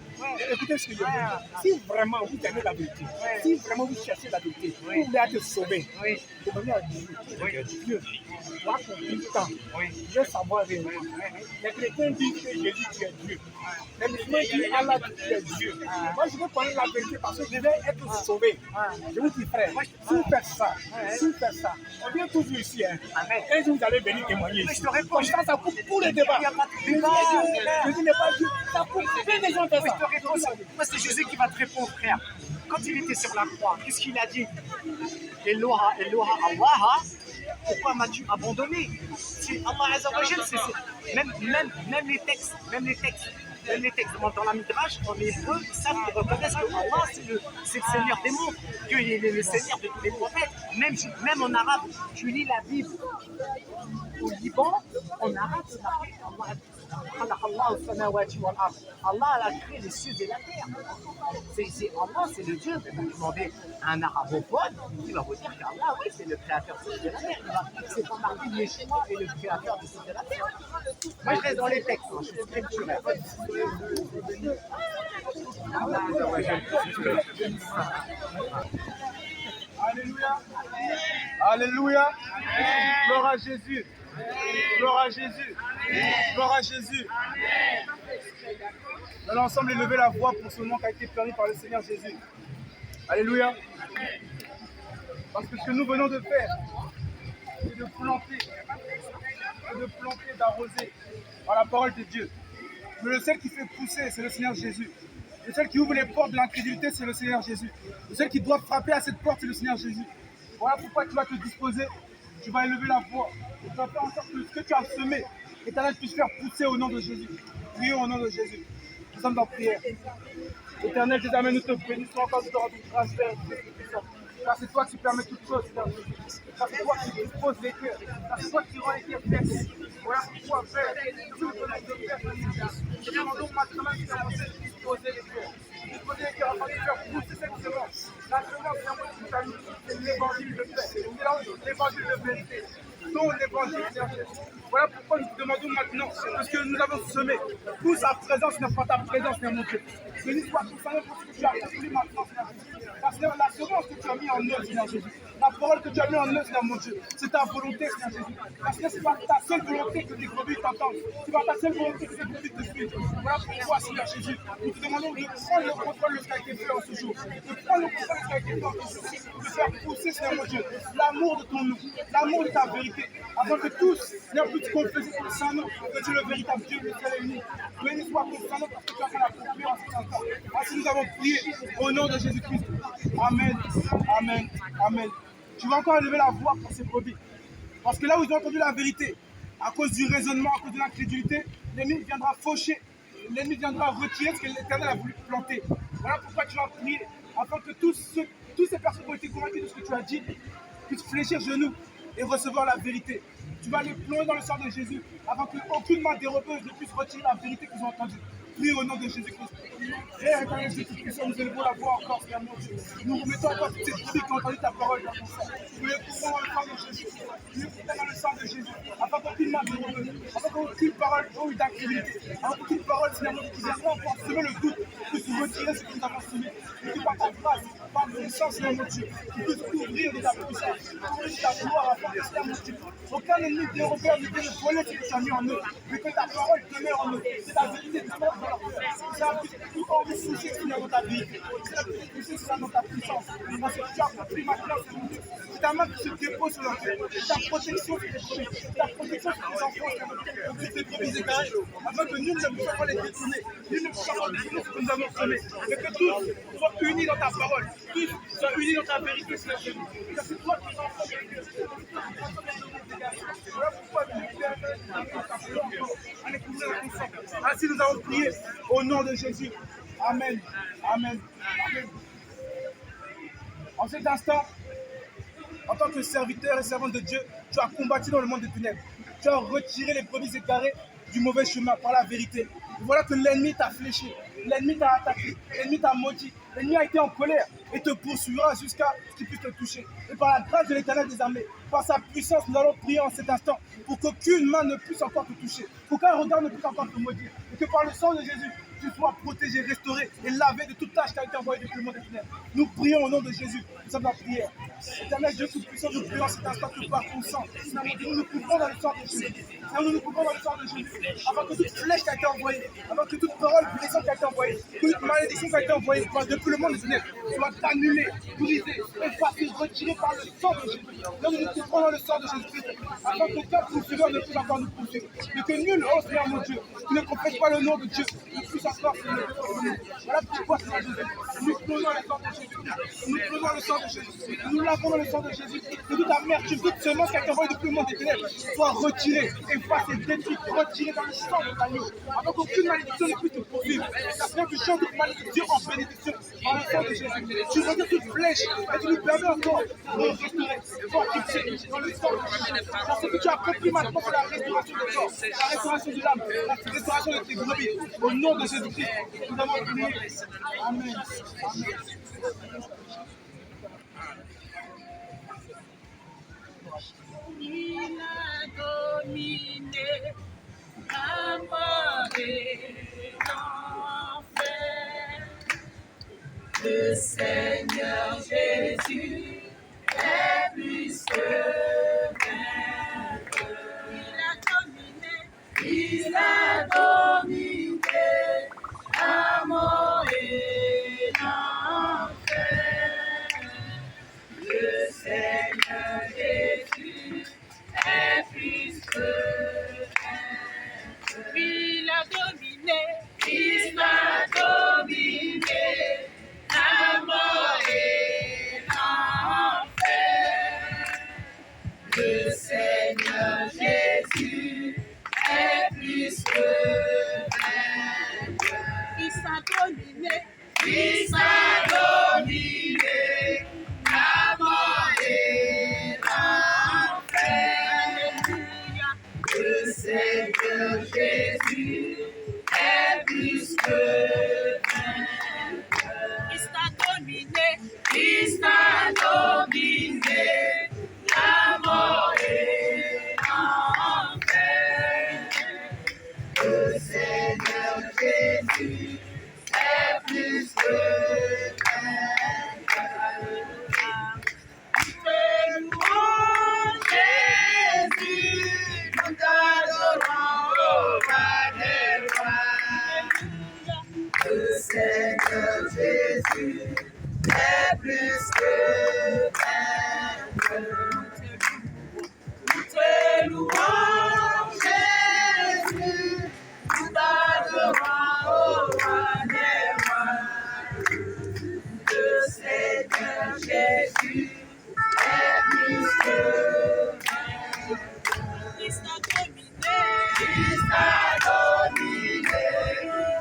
Écoutez ce que je veux dire. Si vraiment vous aimez la vérité, si vraiment vous cherchez la vérité, vous voulez être sauvé, demandez à Dieu. Dieu, toi, pour tout le temps, je veux savoir réellement. Les chrétiens disent que Jésus, tu es Dieu. Les musulmans disent Allah, tu es Dieu. Moi, je veux connaître la vérité parce que je vais être sauvé. Je vous dis, frère, si vous faites ça, on vient toujours ici. Un jour, vous allez venir témoigner ici. Comme ça coupe tous les débats. Jésus n'est pas Dieu. Ça coupe plein de gens. Moi, c'est Jésus qui va te répondre, frère. Quand il était sur la croix, qu'est-ce qu'il a dit? Eloha, Eloha, Allah, pourquoi m'as-tu abandonné? C'est Allah Azza wa Jal, même les textes, dans la Midrash, en hébreu, ils savent qu'ils reconnaissent que Allah, c'est le Seigneur des mondes, qu'il est le Seigneur de tous les prophètes. Même en arabe, tu lis la Bible au Liban, en arabe, c'est marqué Allah a créé les cieux et la terre. Allah, c'est le Dieu. Vous demandez à un arabophone, il va vous dire qu'Allah, oui, c'est le créateur des cieux et de la terre. C'est pas marqué Yeshua est le créateur des cieux et de la terre. Moi, je reste dans les textes, je suis scripturaire. Alléluia. Alléluia. Gloire à Jésus. Gloire à Jésus. Gloire à Jésus. Dans l'ensemble, élevez la voix pour ce moment qui a été permis par le Seigneur Jésus. Alléluia. Parce que ce que nous venons de faire, c'est de planter, d'arroser par la parole de Dieu. Mais le seul qui fait pousser, c'est le Seigneur Jésus. Le seul qui ouvre les portes de l'incrédulité, c'est le Seigneur Jésus. Le seul qui doit frapper à cette porte, c'est le Seigneur Jésus. Voilà pourquoi tu vas te disposer, tu vas élever la voix. Et tu vas faire en sorte que ce que tu as semé, l'Éternel puisse faire pousser au nom de Jésus. Prions au nom de Jésus. Nous sommes en prière. Éternel, Jésus, nous te bénissons encore, nous te rendons grâce, Père. Car c'est toi qui permets toutes choses, Seigneur Jésus. Car c'est toi qui disposes les cœurs. Car c'est toi qui rends les cœurs faibles. Voilà pourquoi, Père, nous te demandons de faire, Seigneur. Nous te demandons maintenant de disposer les cœurs. Disposer les cœurs afin de faire pousser cette semence. La semence, c'est l'évangile de paix. C'est l'évangile de vérité. Ton évangile, Seigneur Jésus. Voilà pourquoi nous te demandons maintenant, parce que nous avons semé. Pousse à présence, Seigneur, par ta présence, Seigneur mon Dieu. Béni soit tout Seigneur pour ce que tu as accompli maintenant, Seigneur Jésus. Parce que la semence que tu as mis en eux, Seigneur Jésus. La parole que tu as mis en eux, Seigneur mon Dieu. C'est ta volonté, Seigneur Jésus. Parce que c'est pas ta seule volonté que tes brebis t'entendent. C'est pas ta seule volonté que tes brebis te suivent. Voilà pourquoi, Seigneur Jésus, nous te demandons de prendre le contrôle de ce qui a été fait en ce jour. De prendre le contrôle de ce qui a été fait en ce jour. De faire pousser, Seigneur mon Dieu, l'amour de ton nom, l'amour de ta vérité. Afin que tous, Seigneur, puissent confesser ton saint nom, que tu es le véritable Dieu, le seul et unique. Béni soit ton saint nom parce que tu as fait la conclure en cet instant. Ainsi nous avons prié au nom de Jésus-Christ. Amen, amen, amen. Tu vas encore élever la voix pour ces brebis. Parce que là où ils ont entendu la vérité, à cause du raisonnement, à cause de l'incrédulité, l'ennemi viendra faucher, l'ennemi viendra retirer ce que l'Éternel a voulu planter. Voilà pourquoi tu vas prier, afin que toutes ces personnes qui ont été convaincues de ce que tu as dit puissent fléchir genoux et recevoir la vérité. Tu vas les plonger dans le sang de Jésus, afin qu'aucune main dérobeuse ne puisse retirer la vérité qu'ils ont entendue. prions au nom de Jésus-Christ. Et éternel Dieu Tout-Puissant, nous élevons la voix encore, Seigneur mon Dieu. Nous remettons encore toutes ces brebis qui ont entendu ta parole dans ton sang. Nous les couvrons dans le sang de Jésus. Nous les couvrons dans le sang de Jésus. Afin qu'aucune main ne remeut, afin qu'aucune parole ou d'incrédulité, afin qu'aucune parole, Seigneur mon Dieu, qui viendra encore semer le doute, puisse retirer ce que nous avons semé. Et que par ta grâce, par ton sang, Seigneur mon Dieu, tu puisses couvrir de ta puissance, couvrir de ta gloire, afin que, Seigneur mon Dieu, aucun ennemi des repères ne vienne voler ce que tu as mis en eux, mais que ta parole demeure en eux. C'est ta vérité qui porte dans leur cœur. C'est la tout enrichissé, Seigneur, dans ta vie. C'est la puissance, Seigneur, dans ta puissance. Dans ce que tu as accompli maintenant, Seigneur mon Dieu. C'est ta main qui se dépose sur leur cœur. C'est ta protection sur tes brebis. C'est ta protection sur tes enfants, Seigneur mon Dieu. Sur tes brebis égarés. Afin que nul ne puisse pas les détourner. Nul ne puisse pas détourner ce que nous avons semé. Mais que tous soient unis dans ta parole. Tous soient unis dans ta vérité, Seigneur Jésus. Car c'est toi qui t'en fais. Voilà pourquoi Dieu ainsi nous avons prié au nom de Jésus. Amen. Amen. Amen. En cet instant, en tant que serviteur et servante de Dieu, tu as combattu dans le monde des ténèbres. Tu as retiré les brebis égarées du mauvais chemin par la vérité. Et voilà que l'ennemi t'a fléché, l'ennemi t'a attaqué, l'ennemi t'a maudit, l'ennemi a été en colère et te poursuivra jusqu'à ce qu'il puisse te toucher. Et par la grâce de l'Éternel des armées, par sa puissance, nous allons prier en cet instant pour qu'aucune main ne puisse encore te toucher, pour qu'un regard ne puisse encore te maudire, et que par le sang de Jésus, tu sois protégé, restauré et lavé de toute tâche qui a été envoyée depuis le monde des ténèbres. Nous prions au nom de Jésus. Nous sommes en prière. Éternel Dieu Tout-Puissant, nous prions en cet instant que par ton sang, nous nous couvrons dans le sang de Jésus. Nous nous couvrons dans le sang de Jésus. Afin que toute flèche qui a été envoyée, afin que toute parole blessante qui a été envoyée, que toute malédiction qui a été envoyée depuis le monde des ténèbres soit annulée, brisée, effacée, retirée par le sang de Jésus. Nous nous couvrons dans le sang de Jésus. Afin que aucun poursuiveur ne puisse encore nous poursuivre. Mais que nul, oh Seigneur mon Dieu, qui ne confesse pas le nom de Dieu, ne puisse encore se lever. Voilà pourquoi, Seigneur Jésus, nous prenons le sang de Jésus. Nous prenons le sang de Jésus. Nous lavons dans le sang de Jésus. Que toute amertume, toute semence qui a été envoyée depuis le monde des ténèbres soit retirée, effacée, détruite, retirée dans le sang de l'agneau. Afin qu'aucune malédiction ne puisse te poursuivre. Afin que tu changes toute malédiction en bénédiction par le sang de Jésus. Tu retires toute flèche et tu nous permets encore de restaurer. Toi qui sais, dans le sang de Jésus. Parce que tu as compris maintenant, c'est la restauration du corps, la restauration de l'âme, la restauration de tes brebis. Au nom de Jésus-Christ, nous avons prié. Amen. Amen. Il a dominé la mort et l'enfer. Le Seigneur Jésus est plus que vainqueur. Il a dominé la mort et l'enfer. Le Seigneur Jésus est plus que vainqueur. Il a dominé la mort et l'enfer. Le Seigneur Jésus est plus que vainqueur. Il a dominé la mort et l'enfer. Le Seigneur Jésus est plus que vainqueur. Il a dominé la mort et l'enfer. Le Seigneur Jésus est plus que vainqueur. Nous louons Jésus, nous t'adorons au roi des rois. Le Seigneur Jésus est plus que vainqueur. Nous te louons Jésus, nous t'adorons au roi des rois. Le Seigneur Jésus est plus que vainqueur. Il a dominé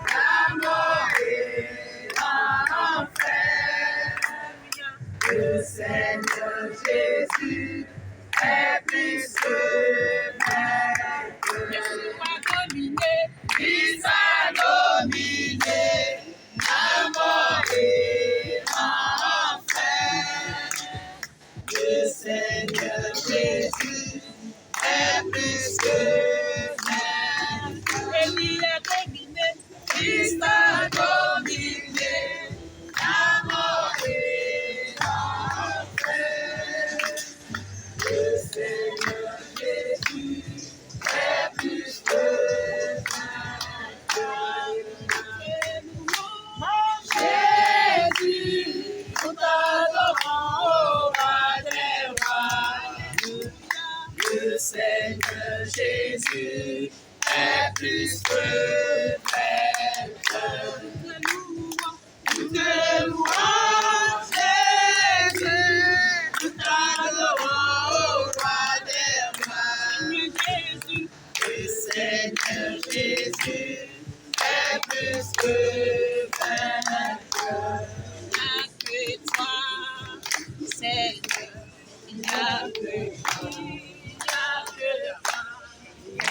la mort et l'enfer. Le Seigneur Jésus est plus que vainqueur. Il a dominé plus que vainqueur. Et lui a dominé, Christ a dominé la mort et l'enfer. Le Seigneur Jésus est plus que vainqueur. Jésus, nous t'adorons au roi des rois. Le Seigneur Jésus est plus que vainqueur. Nous te louons, Jésus, nous t'adorons au roi des rois. Le Seigneur Jésus est plus que vainqueur. Il n'y a que toi, Seigneur. Il n'y a que toi, Seigneur. Il n'y a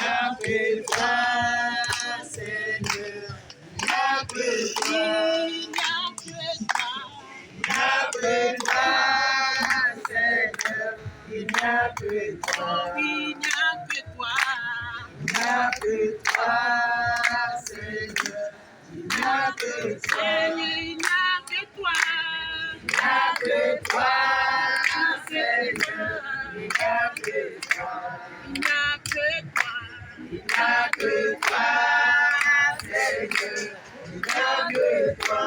que toi, il n'y a que toi, Seigneur. Il n'y a que toi, il n'y a que toi, Seigneur. Il n'y a que toi, il n'y a que toi, il n'y a que toi, Seigneur. Il n'y a que toi, il n'y a que toi,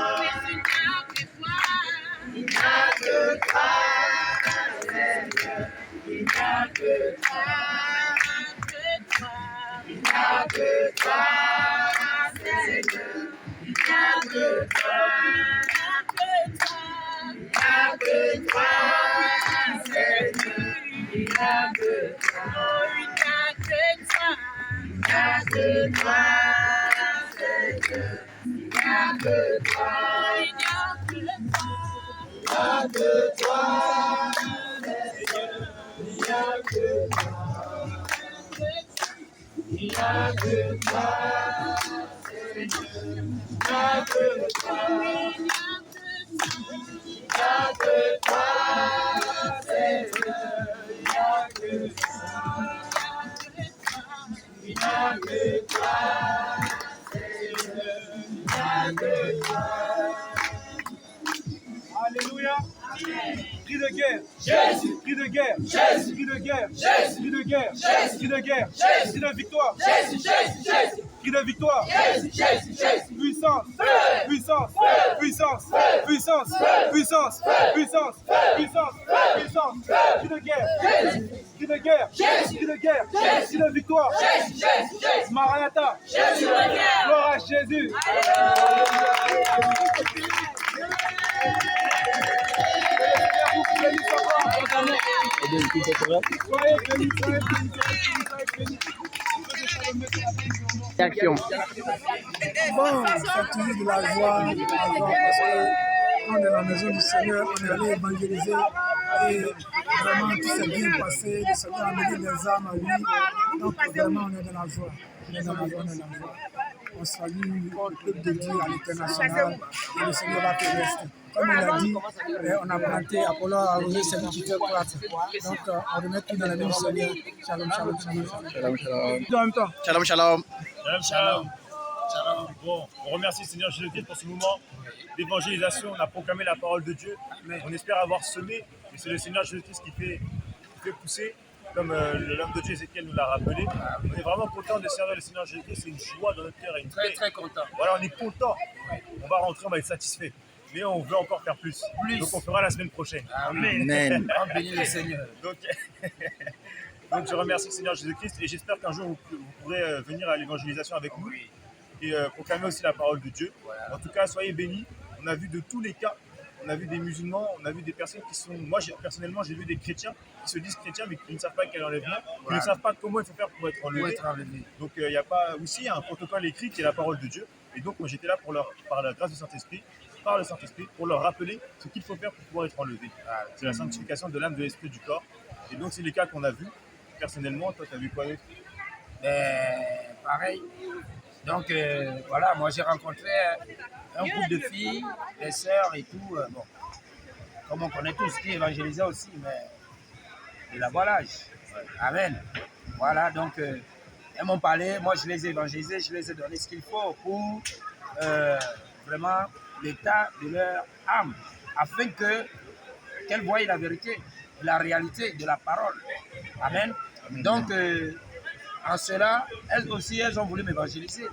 Seigneur. Il n'y a que toi, il n'y a que toi, Seigneur. Il n'y a que toi, il n'y a que toi, Seigneur. Il n'y a que toi, il n'y a que toi, Seigneur. Il n'y a que toi, il n'y a que toi, il n'y a que toi, il n'y a que toi, Seigneur. Il n'y a que toi, il n'y a que toi, Seigneur. Il n'y a que toi, il n'y a que toi, Seigneur. Il n'y a que toi. Alléluia. Cri de guerre. Jésus. Cri de guerre. Jésus. Cri de guerre. Jésus. Cri de guerre. Jésus. Cri de guerre. Jésus. Cri de victoire. Jésus, Jésus, Jésus. Cri de victoire. Jésus, Jésus, Jésus. Puissance. Puissance. Puissance. Puissance. Puissance. Puissance. Puissance. Puissance. Cri de guerre. Cri de guerre. Cri de guerre. Cri de victoire. Jésus, Jésus, Jésus. Maranatha. Jésus, la guerre. Gloire à Jésus. Action. Bon, c'est toujours de la joie parce qu'on est dans la maison du Seigneur, on est allé évangéliser et vraiment tout s'est bien passé. Le Seigneur a amené des âmes à lui. Donc vraiment on est dans la joie. On est dans la joie, on est dans la joie. On salue le club de Dieu à l'international et le Seigneur va te rester. Comme il a dit, on a planté Apollo a arrosé ses viticulteurs croates. Donc on remet tout dans la main du Seigneur. Shalom, shalom, shalom. Shalom, shalom. En même temps. Shalom, shalom. Shalom. Shalom. Bon, on remercie le Seigneur Jésus-Christ pour ce moment d'évangélisation. On a proclamé la parole de Dieu. On espère avoir semé. Et c'est le Seigneur Jésus-Christ qui fait pousser, comme l'homme de Dieu Ézéchiel nous l'a rappelé. On est vraiment content de servir le Seigneur Jésus-Christ. C'est une joie dans notre cœur et une paix. Très content. Voilà, on est content. On va rentrer, on va être satisfait. Mais on veut encore faire plus. Donc on fera la semaine prochaine. Amen. On bénit le Seigneur. Donc je remercie le Seigneur Jésus-Christ et j'espère qu'un jour vous pourrez venir à l'évangélisation avec nous et proclamer aussi la parole de Dieu. En tout cas, soyez bénis. On a vu de tous les cas. On a vu des musulmans, on a vu des personnes qui sont... Moi, personnellement, j'ai vu des chrétiens qui se disent chrétiens mais qui ne savent pas quel enlèvement, qui ne savent pas comment il faut faire pour être enlevé. Donc il y a pas... Aussi, il y a un protocole écrit qui est la parole de Dieu. Et donc, moi, j'étais là pour par la grâce du Saint-Esprit, par le Saint-Esprit, pour leur rappeler ce qu'il faut faire pour pouvoir être enlevé. C'est la sanctification de l'âme, de l'esprit, du corps. Et donc, c'est les cas qu'on a vus. Personnellement, toi, tu as vu quoi d'autre? Pareil. Donc, voilà, moi, j'ai rencontré un groupe de filles, des sœurs et tout. Bon, comme on connaît tous, qui évangélisaient aussi, mais de la voilage. Amen. Voilà, donc elles m'ont parlé, moi je les ai évangélisées, je les ai donné ce qu'il faut pour vraiment l'état de leur âme, afin qu'elles voient la vérité, la réalité de la parole. Amen. Donc, en cela, elles aussi, elles ont voulu m'évangéliser.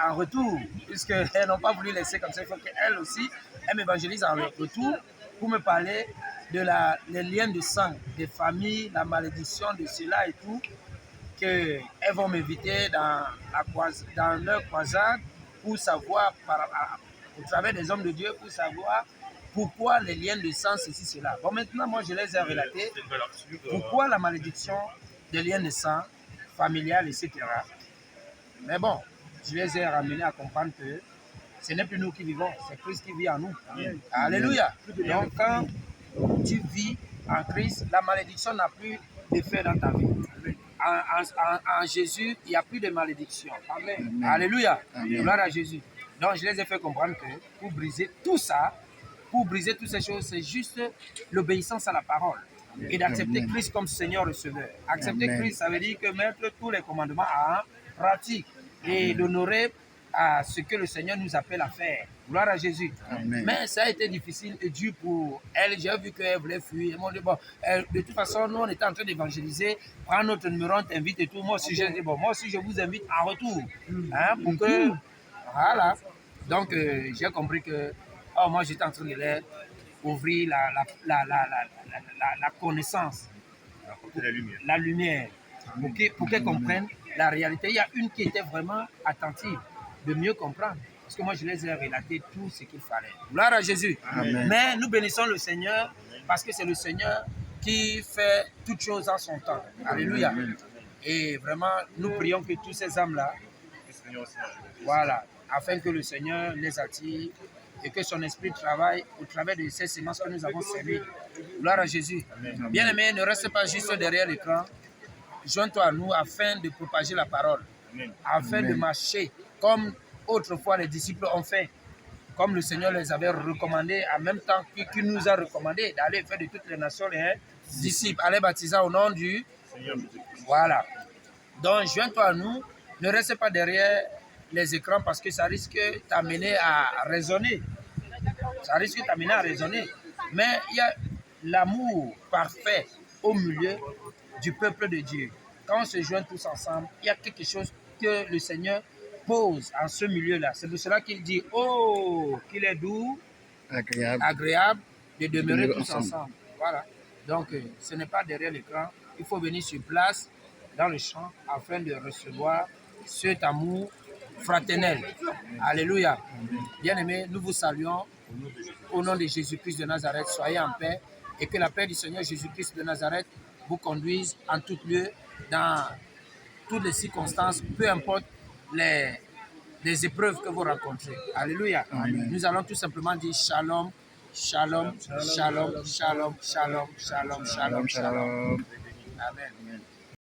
En retour, puisqu'elles n'ont pas voulu laisser comme ça, il faut qu'elles aussi, elles m'évangélisent en retour pour me parler de les liens de sang, des familles, la malédiction de cela et tout, qu'elles vont m'inviter dans leur croisade pour savoir, au travers des hommes de Dieu, pour savoir pourquoi les liens de sang, ceci, cela. Bon, maintenant, moi, je les ai relatés. Pourquoi la malédiction des liens de sang, familiales, etc. Mais bon, je les ai ramenés à comprendre que ce n'est plus nous qui vivons, c'est Christ qui vit en nous. Amen. Alléluia. Donc, quand tu vis en Christ, la malédiction n'a plus d'effet dans ta vie. En Jésus, il n'y a plus de malédiction. Amen. Amen. Alléluia. Amen. Gloire à Jésus. Donc, je les ai fait comprendre que pour briser tout ça, pour briser toutes ces choses, c'est juste l'obéissance à la parole. Amen. Et d'accepter Christ comme Seigneur receveur. Accepter Amen. Christ, ça veut dire que mettre tous les commandements en pratique et d'honorer à ce que le Seigneur nous appelle à faire. Gloire à Jésus. Amen. Mais ça a été difficile et dur pour elle. J'ai vu qu'elle voulait fuir. Elles m'ont dit, bon, de toute façon, nous, on était en train d'évangéliser. Prends notre numéro, on t'invite et tout. Moi aussi, j'ai dit, bon, moi aussi, je vous invite en retour. Hein, pour que... Voilà. Donc, j'ai compris que moi, j'étais en train de leur ouvrir la connaissance. La lumière. Pour qu'elles comprennent la réalité. Il y a une qui était vraiment attentive de mieux comprendre. Parce que moi, je les ai relaté tout ce qu'il fallait. Gloire à Jésus. Amen. Mais nous bénissons le Seigneur parce que c'est le Seigneur qui fait toutes choses en son temps. Alléluia. Amen. Et vraiment, nous prions que tous ces âmes-là, voilà, afin que le Seigneur les attire et que son esprit travaille au travers de ces sémences que nous avons semées. Gloire à Jésus. Bien-aimé, ne reste pas juste derrière l'écran. Joins-toi à nous afin de propager la parole, afin de marcher comme autrefois les disciples ont fait, comme le Seigneur les avait recommandé, en même temps qu'il nous a recommandé d'aller faire de toutes les nations les disciples, aller baptiser au nom du Seigneur. Voilà. Donc, joins-toi à nous, ne reste pas derrière les écrans parce que ça risque de t'amener à raisonner. Ça risque de t'amener à raisonner. Mais il y a l'amour parfait au milieu du peuple de Dieu. Quand on se joint tous ensemble, il y a quelque chose que le Seigneur pose en ce milieu-là. C'est pour cela qu'il dit, oh, qu'il est doux, agréable de demeurer tous ensemble. Voilà. Donc, ce n'est pas derrière l'écran. Il faut venir sur place, dans le champ, afin de recevoir cet amour fraternel. Alléluia. Bien-aimés, nous vous saluons au nom de Jésus-Christ de Nazareth. Soyez en paix et que la paix du Seigneur Jésus-Christ de Nazareth vous conduise en tout lieu, dans toutes les circonstances, peu importe les épreuves que vous rencontrez. Alléluia. Amen. Nous allons tout simplement dire shalom, shalom, shalom, shalom, shalom, shalom, shalom, shalom. Amen.